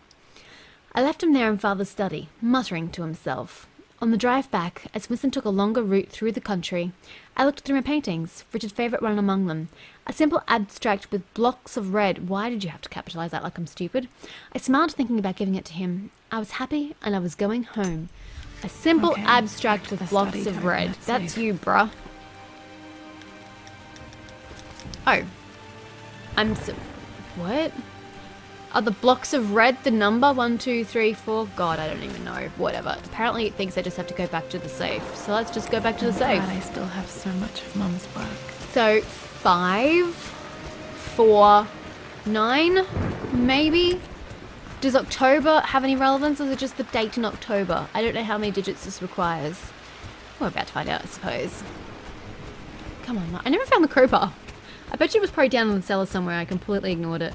I left him there in Father's study, muttering to himself. On the drive back, as Winston took a longer route through the country, I looked through my paintings, Richard's favourite one among them. A simple abstract with blocks of red. Why did you have to capitalise that like I'm stupid? I smiled thinking about giving it to him. I was happy and I was going home. A simple Okay, abstract back to with the blocks study, of to red. open that That's safe. you, bruh. What? Are the blocks of red the number? 1, 2, 3, 4? God, I don't even know. Whatever. Apparently it thinks I just have to go back to the safe. So let's just go back to the safe. God, I still have so much of Mum's work. So 5, 4, 9, maybe? Does October have any relevance, or is it just the date in October? I don't know how many digits this requires. We're about to find out, I suppose. Come on, I never found the crowbar. I bet you it was probably down in the cellar somewhere. I completely ignored it.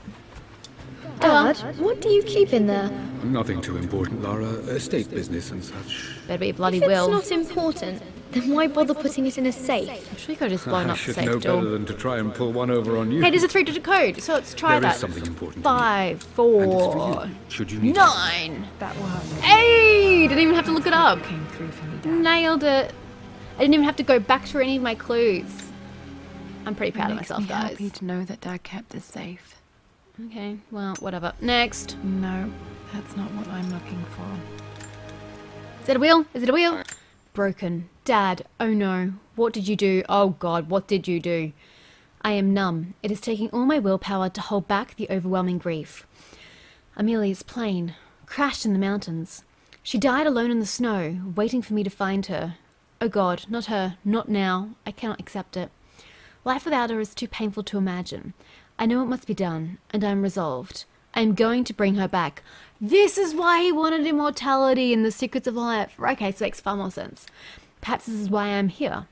Dad, what do you keep in there? Nothing too important, Lara. Estate business and such. Better be a bloody If it's will. not important, then why bother putting it in a safe? I'm sure you could have just blown I up the should safe know door. better than to try and pull one over on you. Hey, there's a 3-digit code, so let's try There that. is something important to me. 5, And it's 4, for you, should you need it. 9. That worked. Hey! Didn't even have to look it up. Came through for me, Dad. Nailed it. I didn't even have to go back through any of my clues. I'm pretty proud It of makes myself, me guys. happy to know that Dad kept this safe. Okay, well, whatever. Next. No, that's not what I'm looking for. Is it a wheel? Is it a wheel? Broken. Dad, oh no. What did you do? Oh god, what did you do? I am numb. It is taking all my willpower to hold back the overwhelming grief. Amelia's plane crashed in the mountains. She died alone in the snow, waiting for me to find her. Oh god, not her. Not now. I cannot accept it. Life without her is too painful to imagine. I know it must be done, and I am resolved. I am going to bring her back. This is why he wanted immortality in the Secrets of Life. Okay, so it makes far more sense. Perhaps this is why I am here.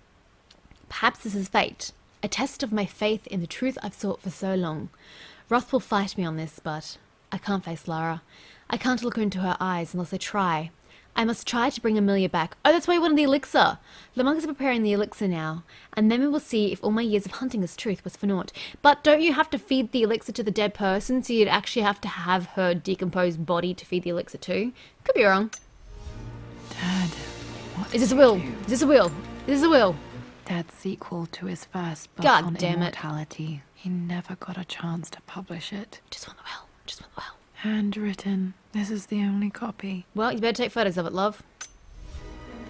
Perhaps this is fate. A test of my faith in the truth I've sought for so long. Roth will fight me on this, but I can't face Lara. I can't look into her eyes unless I try. I must try to bring Amelia back. Oh, that's why he wanted the elixir. The monks are preparing the elixir now, and then we will see if all my years of hunting this truth was for naught. But don't you have to feed the elixir to the dead person, so you'd actually have to have her decomposed body to feed the elixir to? Could be wrong. Dad, what Is this a did will? you do? Is this a will? Is this a will? Dad's sequel to his first book God on damn it. immortality. He never got a chance to publish it. Just want the will. Just want the will. Handwritten. This is the only copy. Well, you better take photos of it, love.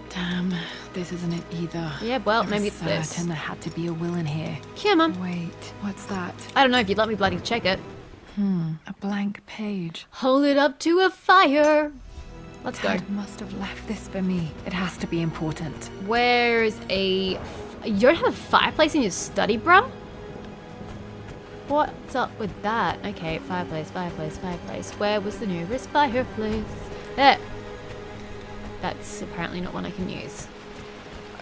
Damn, this isn't it either. Yeah, well, I maybe was it's this. certain there had to be a will in here. Here, Mum. Wait, what's that? I don't know if you'd let me bloody check it. A blank page. Hold it up to a fire. Let's go. Dad must have left this for me. It has to be important. Where's a... You don't have a fireplace in your study, bruh? What's up with that? Okay, fireplace, fireplace, fireplace. Where was the nearest fireplace? There. That's apparently not one I can use.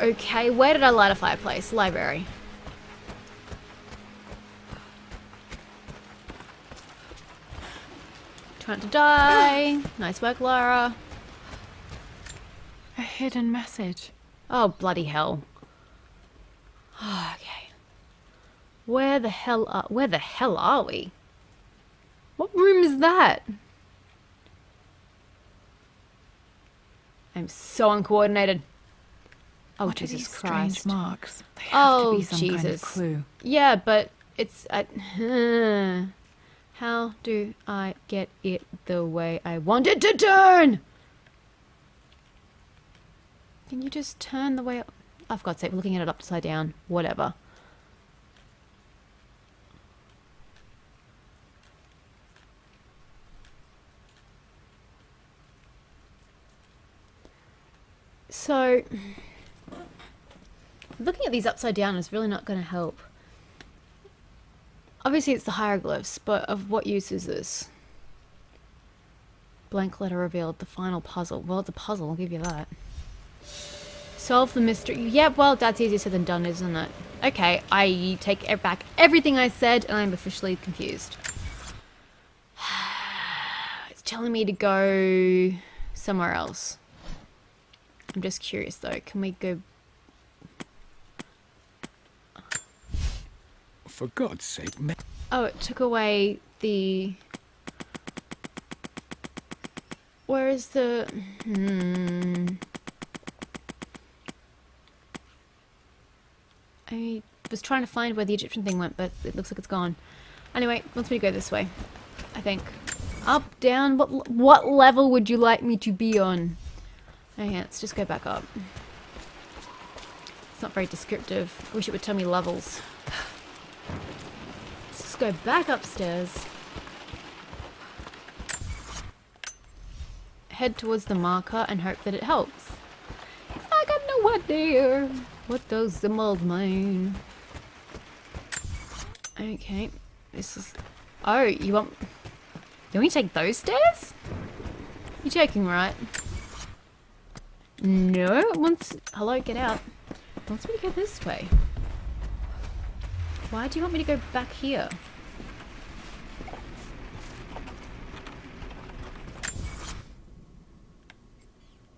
Okay, where did I light a fireplace? Library. Try not to die. Nice work, Lara. A hidden message. Oh, bloody hell. Okay. Where the hell are we? What room is that? I'm so uncoordinated. Oh, What are Jesus these strange Christ. marks? They have to Oh, be some kind of Jesus. clue. Yeah, but it's... how do I get it the way I want it to turn? Can you just turn the way... Oh, for God's sake, we're looking at it upside down. Whatever. So... looking at these upside down is really not going to help. Obviously it's the hieroglyphs, but of what use is this? Blank letter revealed, the final puzzle. Well, it's a puzzle, I'll give you that. Solve the mystery. Yep, well, that's easier said than done, isn't it? Okay, I take back everything I said, and I'm officially confused. It's telling me to go somewhere else. I'm just curious, though. Can we go... For God's sake, Oh, it took away the... Where is the... I was trying to find where the Egyptian thing went, but it looks like it's gone. Anyway, wants me to go this way, I think. Up, down, what level would you like me to be on? Okay, let's just go back up. It's not very descriptive. I wish it would tell me levels. Let's just go back upstairs. Head towards the marker and hope that it helps. I got no idea what those symbols mean. Okay, this is... Oh, you want... Do we take those stairs? You're joking, right? No, it wants... Hello, get out. It wants me to go this way. Why do you want me to go back here?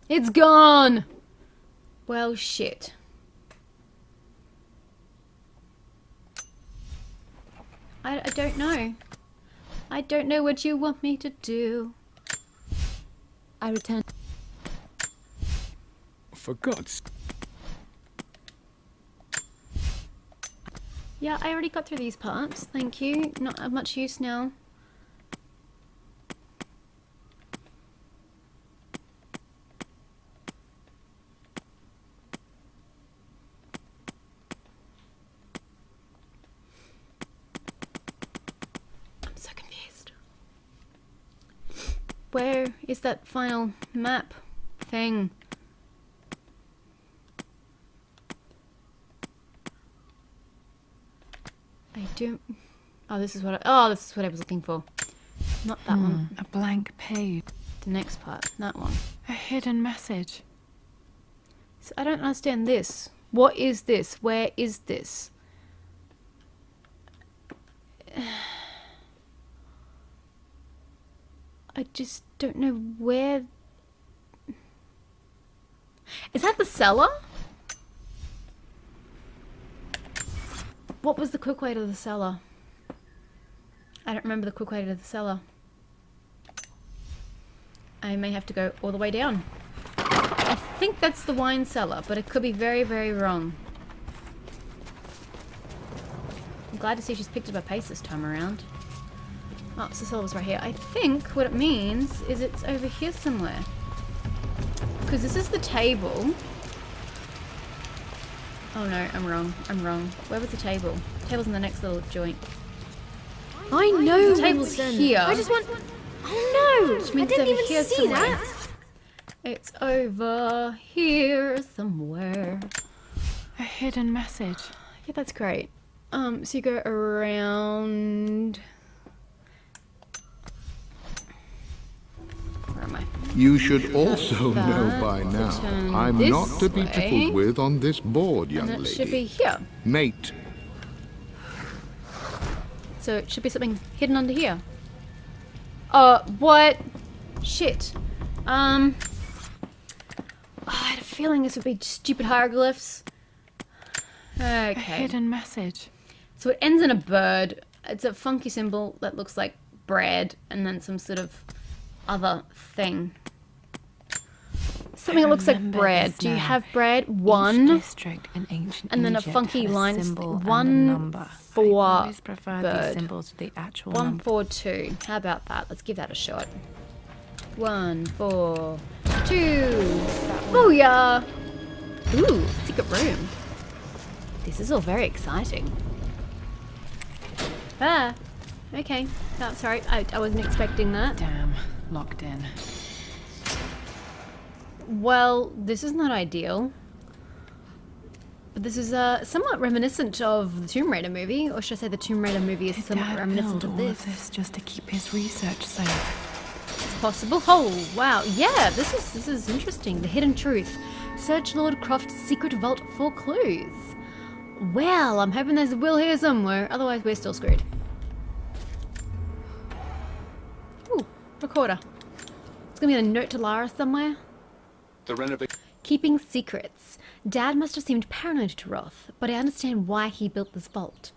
It's gone! Well, shit. I don't know. I don't know what you want me to do. I return. for God's... Yeah, I already got through these parts. Thank you. Not of much use now. I'm so confused. Where is that final map thing? I don't... Oh, this is what I was looking for. Not that one. A blank page. The next part. That one. A hidden message. So I don't understand this. What is this? Where is this? I just don't know where... Is that the cellar? What was the quick way to the cellar? I don't remember the quick way to the cellar. I may have to go all the way down. I think that's the wine cellar, but it could be very, very wrong. I'm glad to see she's picked up her pace this time around. Oh, so the cellar was right here. I think what it means is it's over here somewhere. Because this is the table. Oh no, I'm wrong. I'm wrong. Where was the table? The table's in the next little joint. I know The table's here. I just want... Oh no! Which means I didn't over even here see somewhere. that. It's over here somewhere. A hidden message. Yeah, that's great. So you go around... Where am I? You should also know by to now, turn I'm this not to be way. trifled with on this board, young And it lady. should be here. Mate. So it should be something hidden under here. What? Shit. I had a feeling this would be stupid hieroglyphs. A Okay. hidden message. So it ends in a bird. It's a funky symbol that looks like bread and then some sort of other thing. Something that looks like remember bread. this Do you now. have bread? Each One. district in ancient And then a Egypt funky had a line, symbol and a one number. for I always preferred bird. these symbols to the actual 1, number. 4, 2. How about that? Let's give that a shot. 1, 4, 2. Booyah! Ooh, secret room. This is all very exciting. Ah, okay. Oh, sorry, I wasn't expecting that. Damn, locked in. Well, this is not ideal. But this is somewhat reminiscent of the Tomb Raider movie, or should I say the Tomb Raider movie is Did somewhat Dad reminiscent build of all this. of this just to keep his research safe? It's possible. Oh, wow. Yeah, this is interesting. The Hidden Truth. Search Lord Croft's secret vault for clues. Well, I'm hoping there's a will here somewhere. Otherwise, we're still screwed. Ooh, recorder. It's gonna be a note to Lara somewhere. The renovation. Keeping secrets. Dad must have seemed paranoid to Roth, but I understand why he built this vault.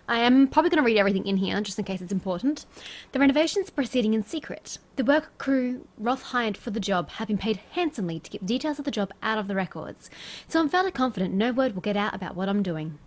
I am probably going to read everything in here, just in case it's important. The renovations are proceeding in secret. The work crew Roth hired for the job have been paid handsomely to keep details of the job out of the records, so I'm fairly confident no word will get out about what I'm doing.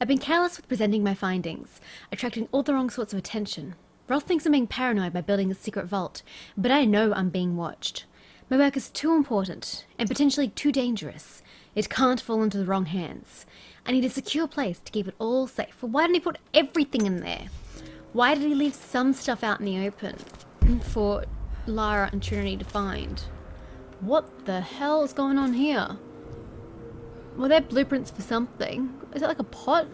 I've been careless with presenting my findings, attracting all the wrong sorts of attention. Roth thinks I'm being paranoid by building a secret vault, but I know I'm being watched. My work is too important, and potentially too dangerous. It can't fall into the wrong hands. I need a secure place to keep it all safe. Well, why didn't he put everything in there? Why did he leave some stuff out in the open for Lara and Trinity to find? What the hell is going on here? Well, they're blueprints for something. Is that like a pot?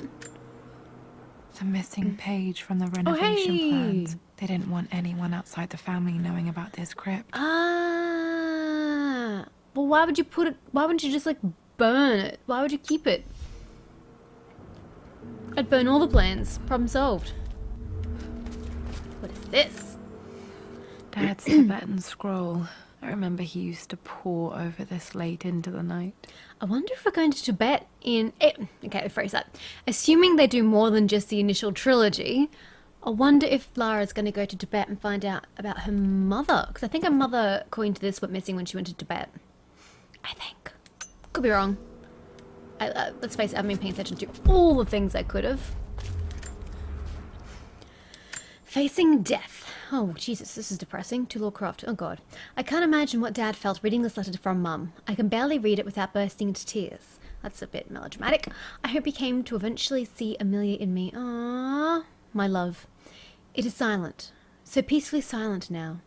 The missing page from the renovation hey. plans. They didn't want anyone outside the family knowing about this crypt. Ah. Well, why would you put it? Why wouldn't you just like burn it? Why would you keep it? I'd burn all the plans. Problem solved. What is this? Dad's Tibetan scroll. I remember he used to pore over this late into the night. I wonder if we're going to Tibet in... Okay, rephrase that. Assuming they do more than just the initial trilogy, I wonder if Lara's going to go to Tibet and find out about her mother. Because I think her mother, according to this, went missing when she went to Tibet. I think. Could be wrong. Let's face it, I haven't been paying attention to all the things I could have. Facing death. Oh, Jesus, this is depressing. To Lara Croft. Oh, God. I can't imagine what Dad felt reading this letter from Mum. I can barely read it without bursting into tears. That's a bit melodramatic. I hope he came to eventually see Amelia in me. Ah, my love. It is silent. So peacefully silent now.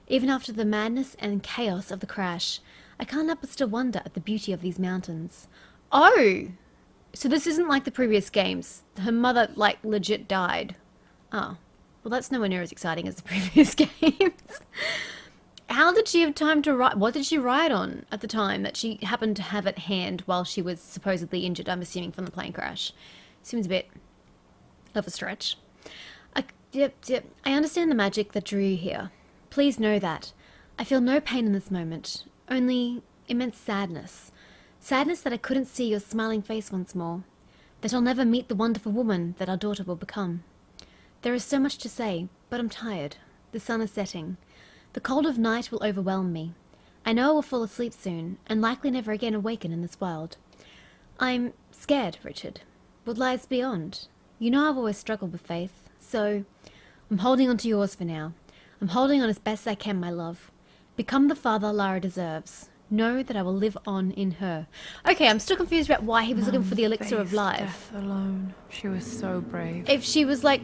Even after the madness and chaos of the crash, I can't help but still wonder at the beauty of these mountains. Oh! So this isn't like the previous games. Her mother, like, legit died. Oh. Well, that's nowhere near as exciting as the previous games. How did she have time to write? What did she write on at the time that she happened to have at hand while she was supposedly injured, I'm assuming, from the plane crash? Seems a bit of a stretch. Yep. I understand the magic that drew you here. Please know that. I feel no pain in this moment, only immense sadness. Sadness that I couldn't see your smiling face once more, that I'll never meet the wonderful woman that our daughter will become. There is so much to say, but I'm tired. The sun is setting. The cold of night will overwhelm me. I know I will fall asleep soon, and likely never again awaken in this world. I'm scared, Richard. What lies beyond? You know I've always struggled with faith, so I'm holding on to yours for now. I'm holding on as best I can, my love. Become the father Lara deserves. Know that I will live on in her. Okay, I'm still confused about why he was looking for the elixir of Faced life. Death alone. She was so brave. If she was like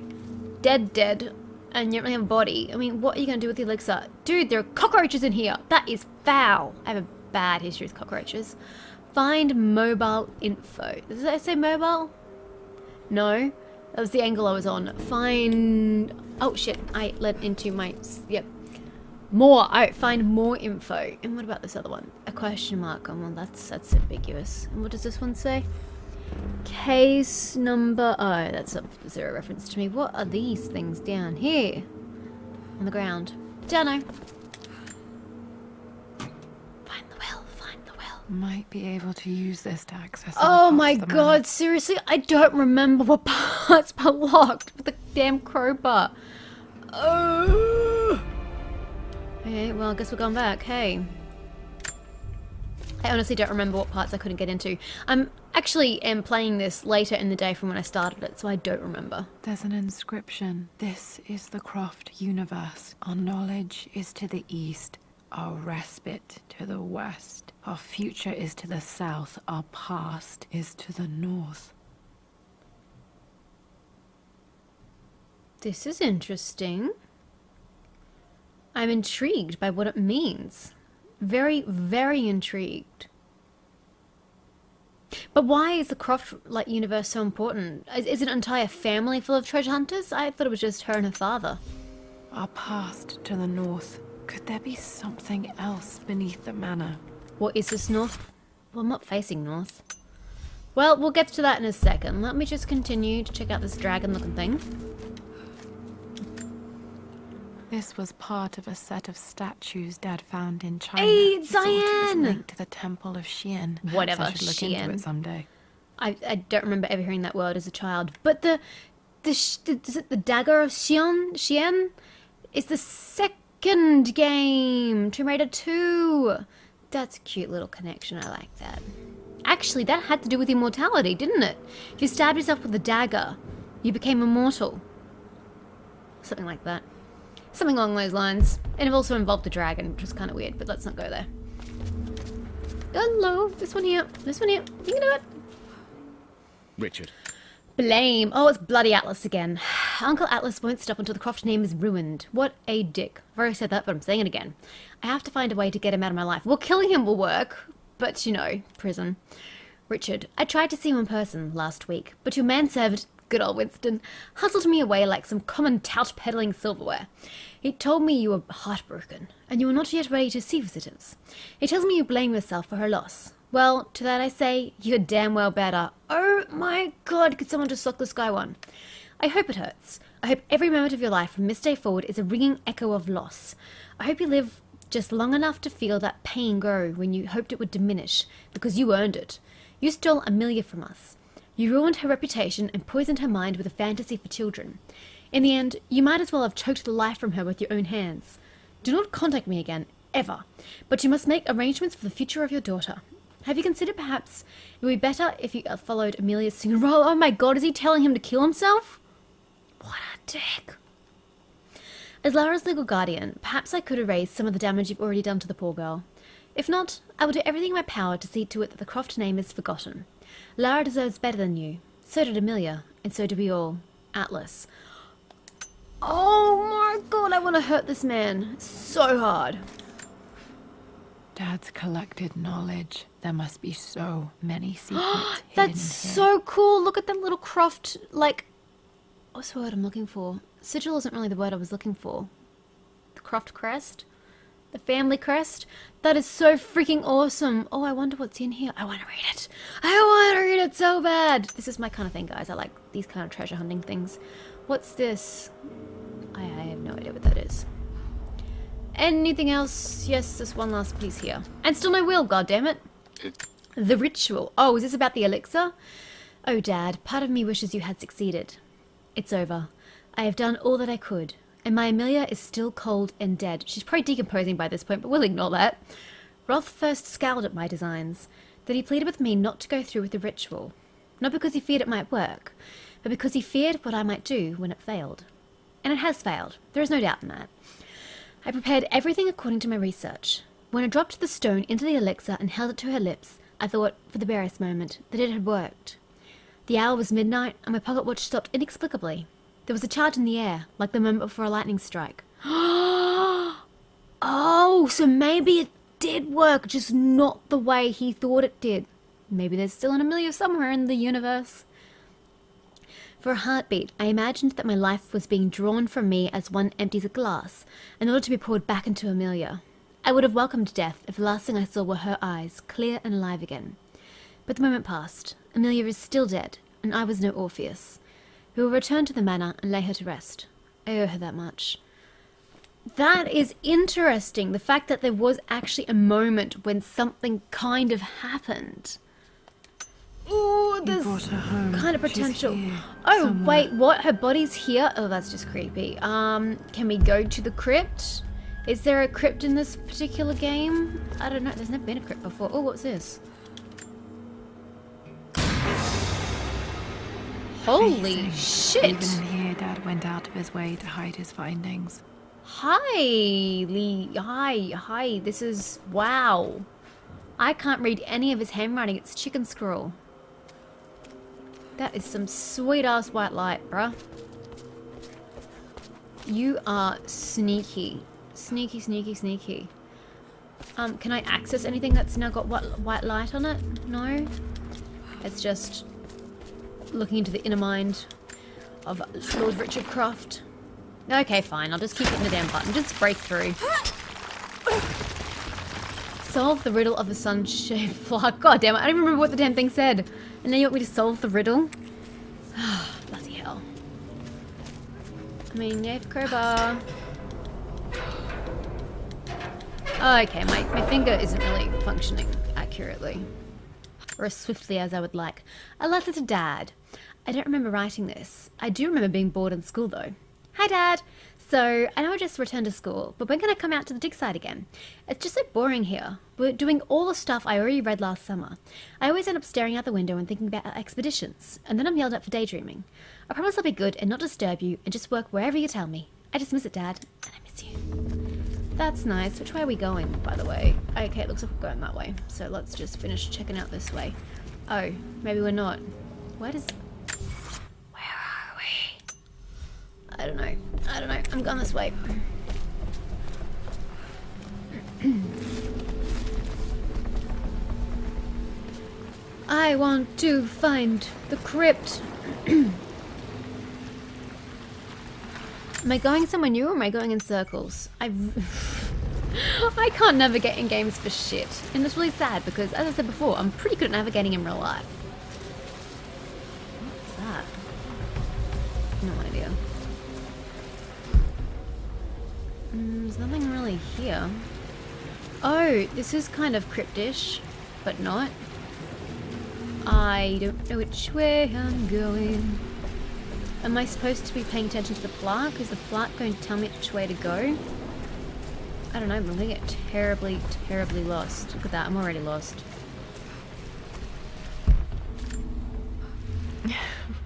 dead, and you don't really have a body, I mean, what are you going to do with the elixir? Dude, there are cockroaches in here. That is foul. I have a bad history with cockroaches. Find mobile info. Does that say mobile? No. That was the angle I was on. Find... Oh, shit. I led into my... Yep. More. I find more info. And what about this other one? A question mark. Oh, well, that's ambiguous. And what does this one say? Case number... Oh, that's a zero reference to me. What are these things down here? On the ground. Don't know. Find the well. Find the well. Might be able to use this to access. Oh my god, seriously? I don't remember what parts were locked with the damn crowbar. Oh. Okay, well, I guess we're going back. Hey. I honestly don't remember what parts I couldn't get into. I'm actually am playing this later in the day from when I started it, so I don't remember. There's an inscription. This is the Croft universe. Our knowledge is to the east, our respite to the west. Our future is to the south, our past is to the north. This is interesting. I'm intrigued by what it means. Very, very intrigued. But why is the Croft universe so important? Is it an entire family full of treasure hunters? I thought it was just her and her father. Our past to the north. Could there be something else beneath the manor? What is this north? Well, I'm not facing north. Well, we'll get to that in a second. Let me just continue to check out this dragon-looking thing. This was part of a set of statues Dad found in China. Hey, He thought it was Cyan! linked to the Temple of Xian. Perhaps Whatever, I should look into Xian. it someday. I don't remember ever hearing that word as a child. But is it the Dagger of Xian? It's the second game. Tomb Raider 2. That's a cute little connection. I like that. Actually, that had to do with immortality, didn't it? If you stabbed yourself with a dagger, you became immortal. Something like that. Something along those lines. And it also involved a dragon, which was kind of weird, but let's not go there. Hello. This one here. This one here. You can do it. Richard. Blame. Oh, it's bloody Atlas again. Uncle Atlas won't stop until the Croft name is ruined. What a dick. I've already said that, but I'm saying it again. I have to find a way to get him out of my life. Well, killing him will work, but, you know, prison. Richard, I tried to see you in person last week, but your manservant, good old Winston, hustled me away like some common tout peddling silverware. He told me you were heartbroken, and you were not yet ready to see visitors. He tells me you blame yourself for her loss. Well, to that I say, you're damn well better. Oh my god, could someone just suck this guy one? I hope it hurts. I hope every moment of your life from this day forward is a ringing echo of loss. I hope you live just long enough to feel that pain grow when you hoped it would diminish, because you earned it. You stole Amelia from us. You ruined her reputation and poisoned her mind with a fantasy for children. In the end, you might as well have choked the life from her with your own hands. Do not contact me again, ever. But you must make arrangements for the future of your daughter. Have you considered perhaps it would be better if you followed Amelia's single role? Oh my god, is he telling him to kill himself? What a dick. As Lara's legal guardian, perhaps I could erase some of the damage you've already done to the poor girl. If not, I will do everything in my power to see to it that the Croft name is forgotten. Lara deserves better than you. So did Amelia, and so do we all. Atlas. Oh my god, I want to hurt this man so hard. Dad's collected knowledge. There must be so many secrets hidden That's here. so cool. Look at that little Croft, like... What's the word I'm looking for? Sigil isn't really the word I was looking for. The Croft crest? The family crest? That is so freaking awesome. Oh, I wonder what's in here. I want to read it. I want to read it so bad. This is my kind of thing, guys. I like these kind of treasure hunting things. What's this? I have no idea what that is. Anything else? Yes, there's one last piece here. And still no will, goddammit. The ritual. Oh, is this about the elixir? Oh, Dad, part of me wishes you had succeeded. It's over. I have done all that I could. And my Amelia is still cold and dead. She's probably decomposing by this point, but we'll ignore that. Roth first scowled at my designs. Then he pleaded with me not to go through with the ritual. Not because he feared it might work, but because he feared what I might do when it failed. And it has failed. There is no doubt in that. I prepared everything according to my research. When I dropped the stone into the elixir and held it to her lips, I thought, for the barest moment, that it had worked. The hour was midnight, and my pocket watch stopped inexplicably. There was a charge in the air, like the moment before a lightning strike. Oh, so maybe it did work, just not the way he thought it did. Maybe there's still an Amelia somewhere in the universe. For a heartbeat, I imagined that my life was being drawn from me as one empties a glass, in order to be poured back into Amelia. I would have welcomed death if the last thing I saw were her eyes, clear and alive again. But the moment passed. Amelia is still dead, and I was no Orpheus. We will return to the manor and lay her to rest. I owe her that much. That is interesting, the fact that there was actually a moment when something kind of happened. Ooh, there's brought her home. kind of She's potential. here, Oh, somewhere. wait, what? Her body's here? Oh, that's just creepy. Can we go to the crypt? Is there a crypt in this particular game? I don't know. There's never been a crypt before. Oh, what's this? Holy Amazing. shit! Even in here, Dad went out of his way to hide his findings. Hi, Lee. Hi. This is... Wow. I can't read any of his handwriting. It's chicken scroll. That is some sweet-ass white light, bruh. You are sneaky. Sneaky. Can I access anything that's now got white light on it? No? It's just looking into the inner mind of Lord Richard Croft. Okay, fine. I'll just keep hitting the damn button. Just break through. Solve the riddle of the sun-shaped flower. God damn it. I don't even remember what the damn thing said. And now you want me to solve the riddle? Bloody hell. I mean, you have crowbar. Oh, okay, my finger isn't really functioning accurately. Or as swiftly as I would like. A letter to Dad. I don't remember writing this. I do remember being bored in school, though. Hi, Dad. So, I know I just returned to school, but when can I come out to the dig site again? It's just so boring here. We're doing all the stuff I already read last summer. I always end up staring out the window and thinking about our expeditions, and then I'm yelled at for daydreaming. I promise I'll be good and not disturb you and just work wherever you tell me. I just miss it, Dad, and I miss you. That's nice. Which way are we going, by the way? Okay, it looks like we're going that way. So let's just finish checking out this way. Oh, maybe we're not. Where are we? I don't know. I'm going this way. I want to find the crypt. Am I going somewhere new or am I going in circles? I can't navigate in games for shit. And it's really sad because, as I said before, I'm pretty good at navigating in real life. What's that? No idea. There's nothing really here. Oh, this is kind of cryptish, but not. I don't know which way I'm going. Am I supposed to be paying attention to the plaque? Is the plaque going to tell me which way to go? I don't know, I'm going to get terribly lost. Look at that, I'm already lost.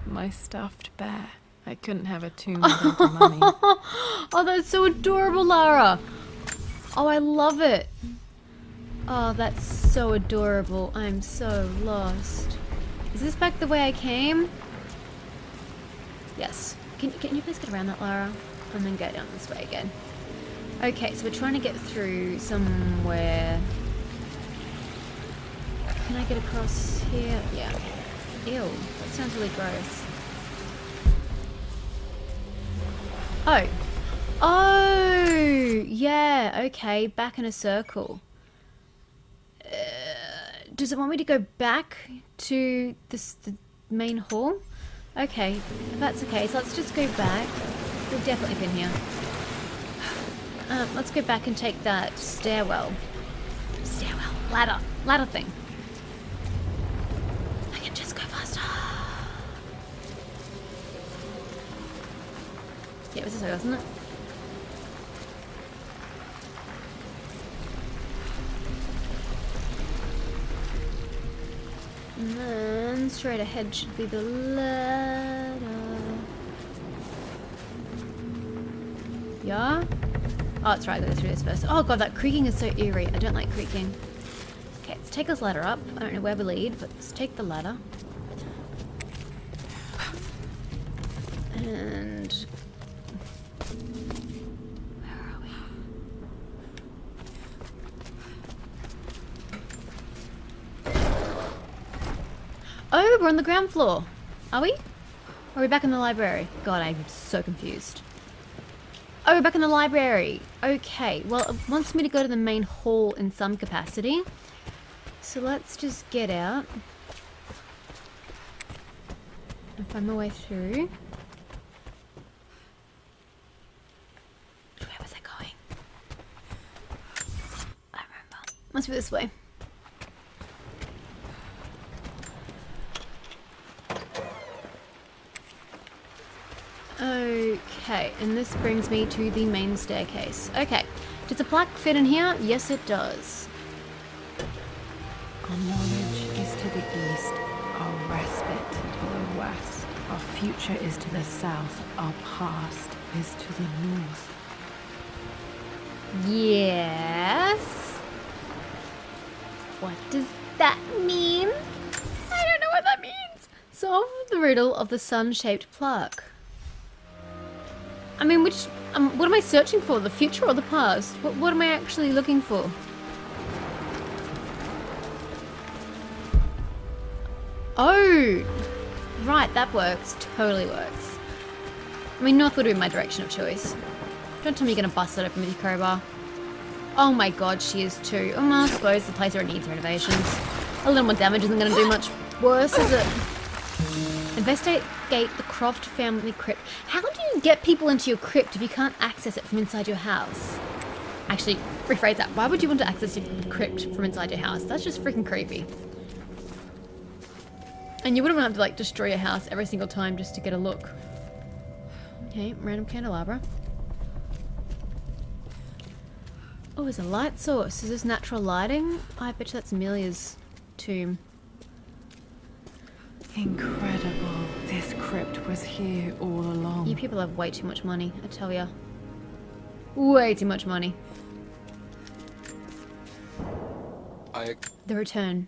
My stuffed bear. I couldn't have a tomb without the money. Oh, that's so adorable, Lara! Oh, I love it! Oh, that's so adorable. I'm so lost. Is this back the way I came? Yes. Can you please get around that, Lara? And then go down this way again. Okay, so we're trying to get through somewhere. Can I get across here? Yeah. Ew, that sounds really gross. Oh. Oh! Yeah, okay, back in a circle. Does it want me to go back to the main hall? Okay, if that's the case, let's just go back. We've definitely been here. Let's go back and take that stairwell. Ladder thing. I can just go faster. Yeah, it was this way, wasn't it? And then straight ahead should be the ladder. Yeah? Oh, it's right, I gotta go through this first. Oh god, that creaking is so eerie. I don't like creaking. Okay, let's take this ladder up. I don't know where we lead, but let's take the ladder. And... where are we? Oh, we're on the ground floor. Are we? Are we back in the library? God, I'm so confused. Oh, we're back in the library. Okay, well, it wants me to go to the main hall in some capacity. So let's just get out and find my way through. Where was I going? I remember. Must be this way. Okay, and this brings me to the main staircase. Okay, does the plaque fit in here? Yes, it does. Our knowledge is to the east, our respite to the west. Our future is to the south, our past is to the north. Yes. What does that mean? I don't know what that means. Solve the riddle of the sun-shaped plaque. I mean, what am I searching for? The future or the past? What am I actually looking for? Oh, right, that works. Totally works. I mean, north would be my direction of choice. Don't tell me you're gonna bust it open with your crowbar. Oh my god, she is too. I suppose the place already needs renovations. A little more damage isn't gonna do much worse, is it? Investigate the Croft family crypt. How do you get people into your crypt if you can't access it from inside your house? Actually, rephrase that. Why would you want to access your crypt from inside your house? That's just freaking creepy. And you wouldn't have to like destroy your house every single time just to get a look. Okay, random candelabra. Oh, there's a light source. Is this natural lighting? I bet you that's Amelia's tomb. Incredible. This crypt was here all along. You people have way too much money, I tell ya. Way too much money. The return.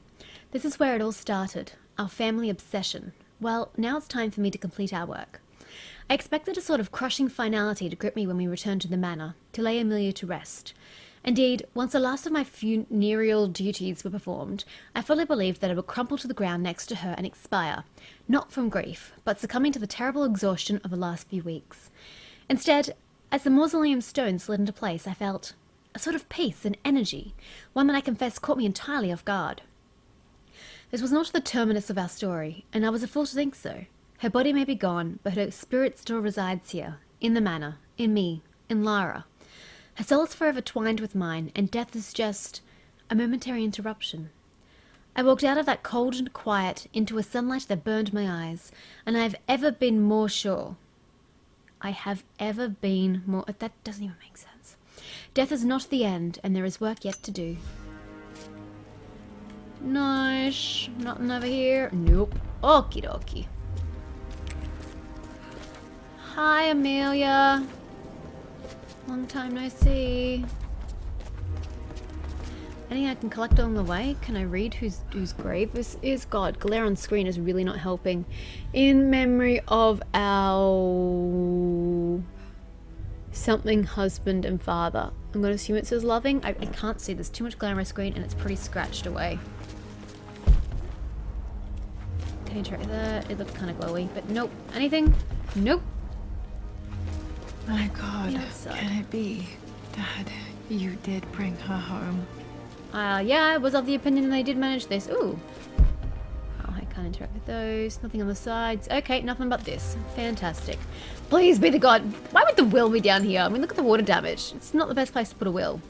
This is where it all started. Our family obsession. Well, now it's time for me to complete our work. I expected a sort of crushing finality to grip me when we returned to the manor, to lay Amelia to rest. Indeed, once the last of my funereal duties were performed, I fully believed that I would crumple to the ground next to her and expire, not from grief, but succumbing to the terrible exhaustion of the last few weeks. Instead, as the mausoleum stone slid into place, I felt a sort of peace and energy, one that I confess caught me entirely off guard. This was not the terminus of our story, and I was a fool to think so. Her body may be gone, but her spirit still resides here, in the manor, in me, in Lara. Her soul is forever twined with mine, and death is just a momentary interruption. I walked out of that cold and quiet into a sunlight that burned my eyes, and I have ever been more sure. I have ever been more... That doesn't even make sense. Death is not the end, and there is work yet to do. Nice. Nothing over here. Nope. Okie dokie. Hi, Amelia. Long time no see. Anything I can collect along the way? Can I read whose grave this is? God, glare on screen is really not helping. In memory of our... something husband and father. I'm going to assume it says loving. I can't see. There's too much glare on my screen and it's pretty scratched away. Can you try that? It looked kind of glowy, but nope. Anything? Nope. My God, can it be? Dad, you did bring her home. Yeah, I was of the opinion they did manage this. Ooh. Oh, I can't interact with those. Nothing on the sides. Okay, nothing but this. Fantastic. Please be the god. Why would the will be down here? I mean, look at the water damage. It's not the best place to put a will.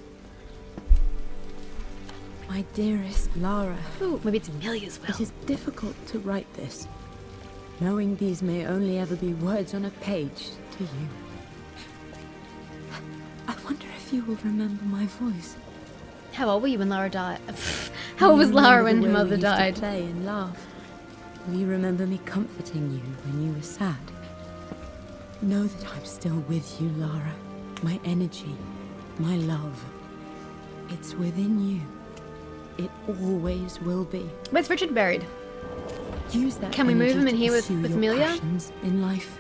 My dearest Lara. Ooh, maybe it's Amelia's will. It is difficult to write this, knowing these may only ever be words on a page to you. I wonder if you will remember my voice. How old were you when Lara died? How old was Lara when her mother died? To play and laugh. Will you remember me comforting you when you were sad? Know that I'm still with you, Lara. My energy, my love. It's within you. It always will be. Where's Richard buried? Use that. Can we move him in here with your Amelia? Passions in life.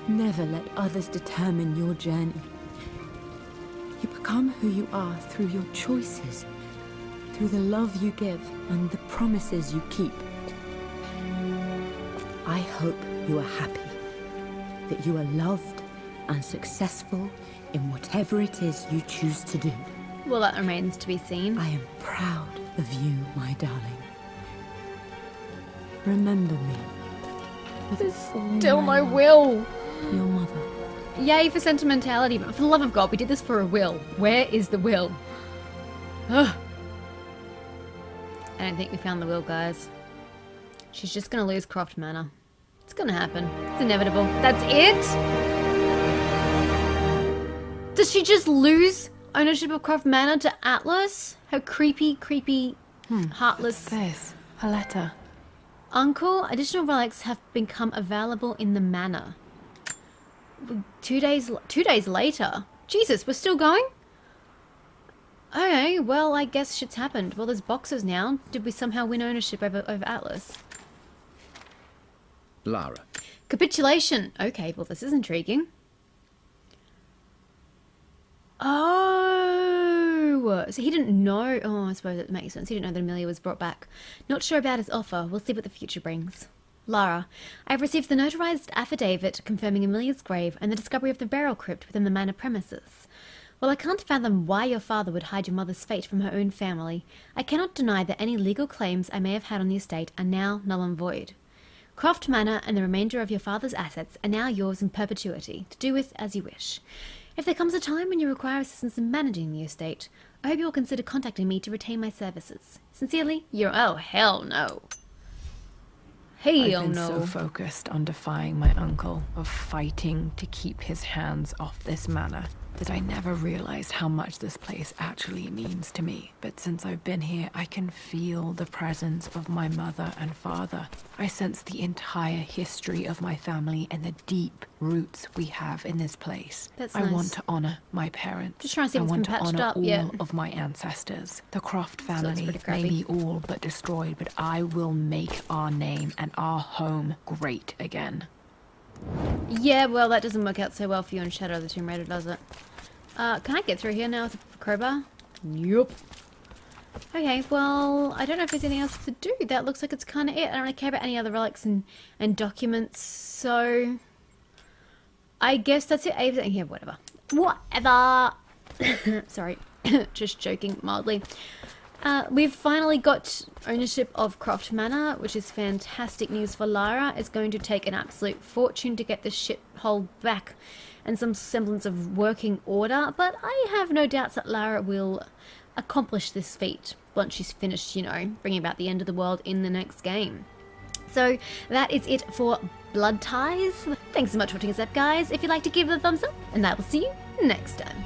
Never let others determine your journey. You become who you are through your choices, through the love you give and the promises you keep. I hope you are happy. that you are loved and successful in whatever it is you choose to do. Well, that remains to be seen. I am proud of you, my darling. Remember me. With all Still my no love, will. Your mother. Yay for sentimentality, but for the love of God, we did this for a will. Where is the will? Ugh. I don't think we found the will, guys. She's just gonna lose Croft Manor. It's gonna happen. It's inevitable. That's it? Does she just lose ownership of Croft Manor to Atlas? Her creepy, heartless What's this? A letter. uncle? Additional relics have become available in the manor. 2 days later. Jesus, we're still going? Okay, well, I guess shit's happened. Well, there's boxes now. Did we somehow win ownership over Atlas? Lara. Capitulation. Okay, well, this is intriguing. Oh, so he didn't know. Oh, I suppose it makes sense. He didn't know that Amelia was brought back. Not sure about his offer. We'll see what the future brings. Lara, I've received the notarized affidavit confirming Amelia's grave and the discovery of the burial crypt within the manor premises. While I can't fathom why your father would hide your mother's fate from her own family, I cannot deny that any legal claims I may have had on the estate are now null and void. Croft Manor and the remainder of your father's assets are now yours in perpetuity, to do with as you wish. If there comes a time when you require assistance in managing the estate, I hope you will consider contacting me to retain my services. Sincerely, oh, hell no. Hell I've been no. so focused on defying my uncle, of fighting to keep his hands off this manor, that I never realized how much this place actually means to me. But since I've been here, I can feel the presence of my mother and father. I sense the entire history of my family and the deep roots we have in this place. That's I nice. want to honor my parents. Just trying to see if I it's want been to patched honor up all yet. of my ancestors. The Croft it's family pretty may crappy. be all but destroyed, but I will make our name and our home great again. Yeah, well, that doesn't work out so well for you in Shadow of the Tomb Raider, does it? Can I get through here now with a crowbar? Yup. Okay, well, I don't know if there's anything else to do. That looks like it's kind of it. I don't really care about any other relics and documents, so... I guess that's it. Yeah, whatever. Whatever! Sorry. Just joking mildly. We've finally got ownership of Croft Manor, which is fantastic news for Lara. It's going to take an absolute fortune to get this shithole back and some semblance of working order, but I have no doubts that Lara will accomplish this feat once she's finished, you know, bringing about the end of the world in the next game. So that is it for Blood Ties. Thanks so much for watching us up, guys. If you'd like to give it a thumbs up, and I will see you next time.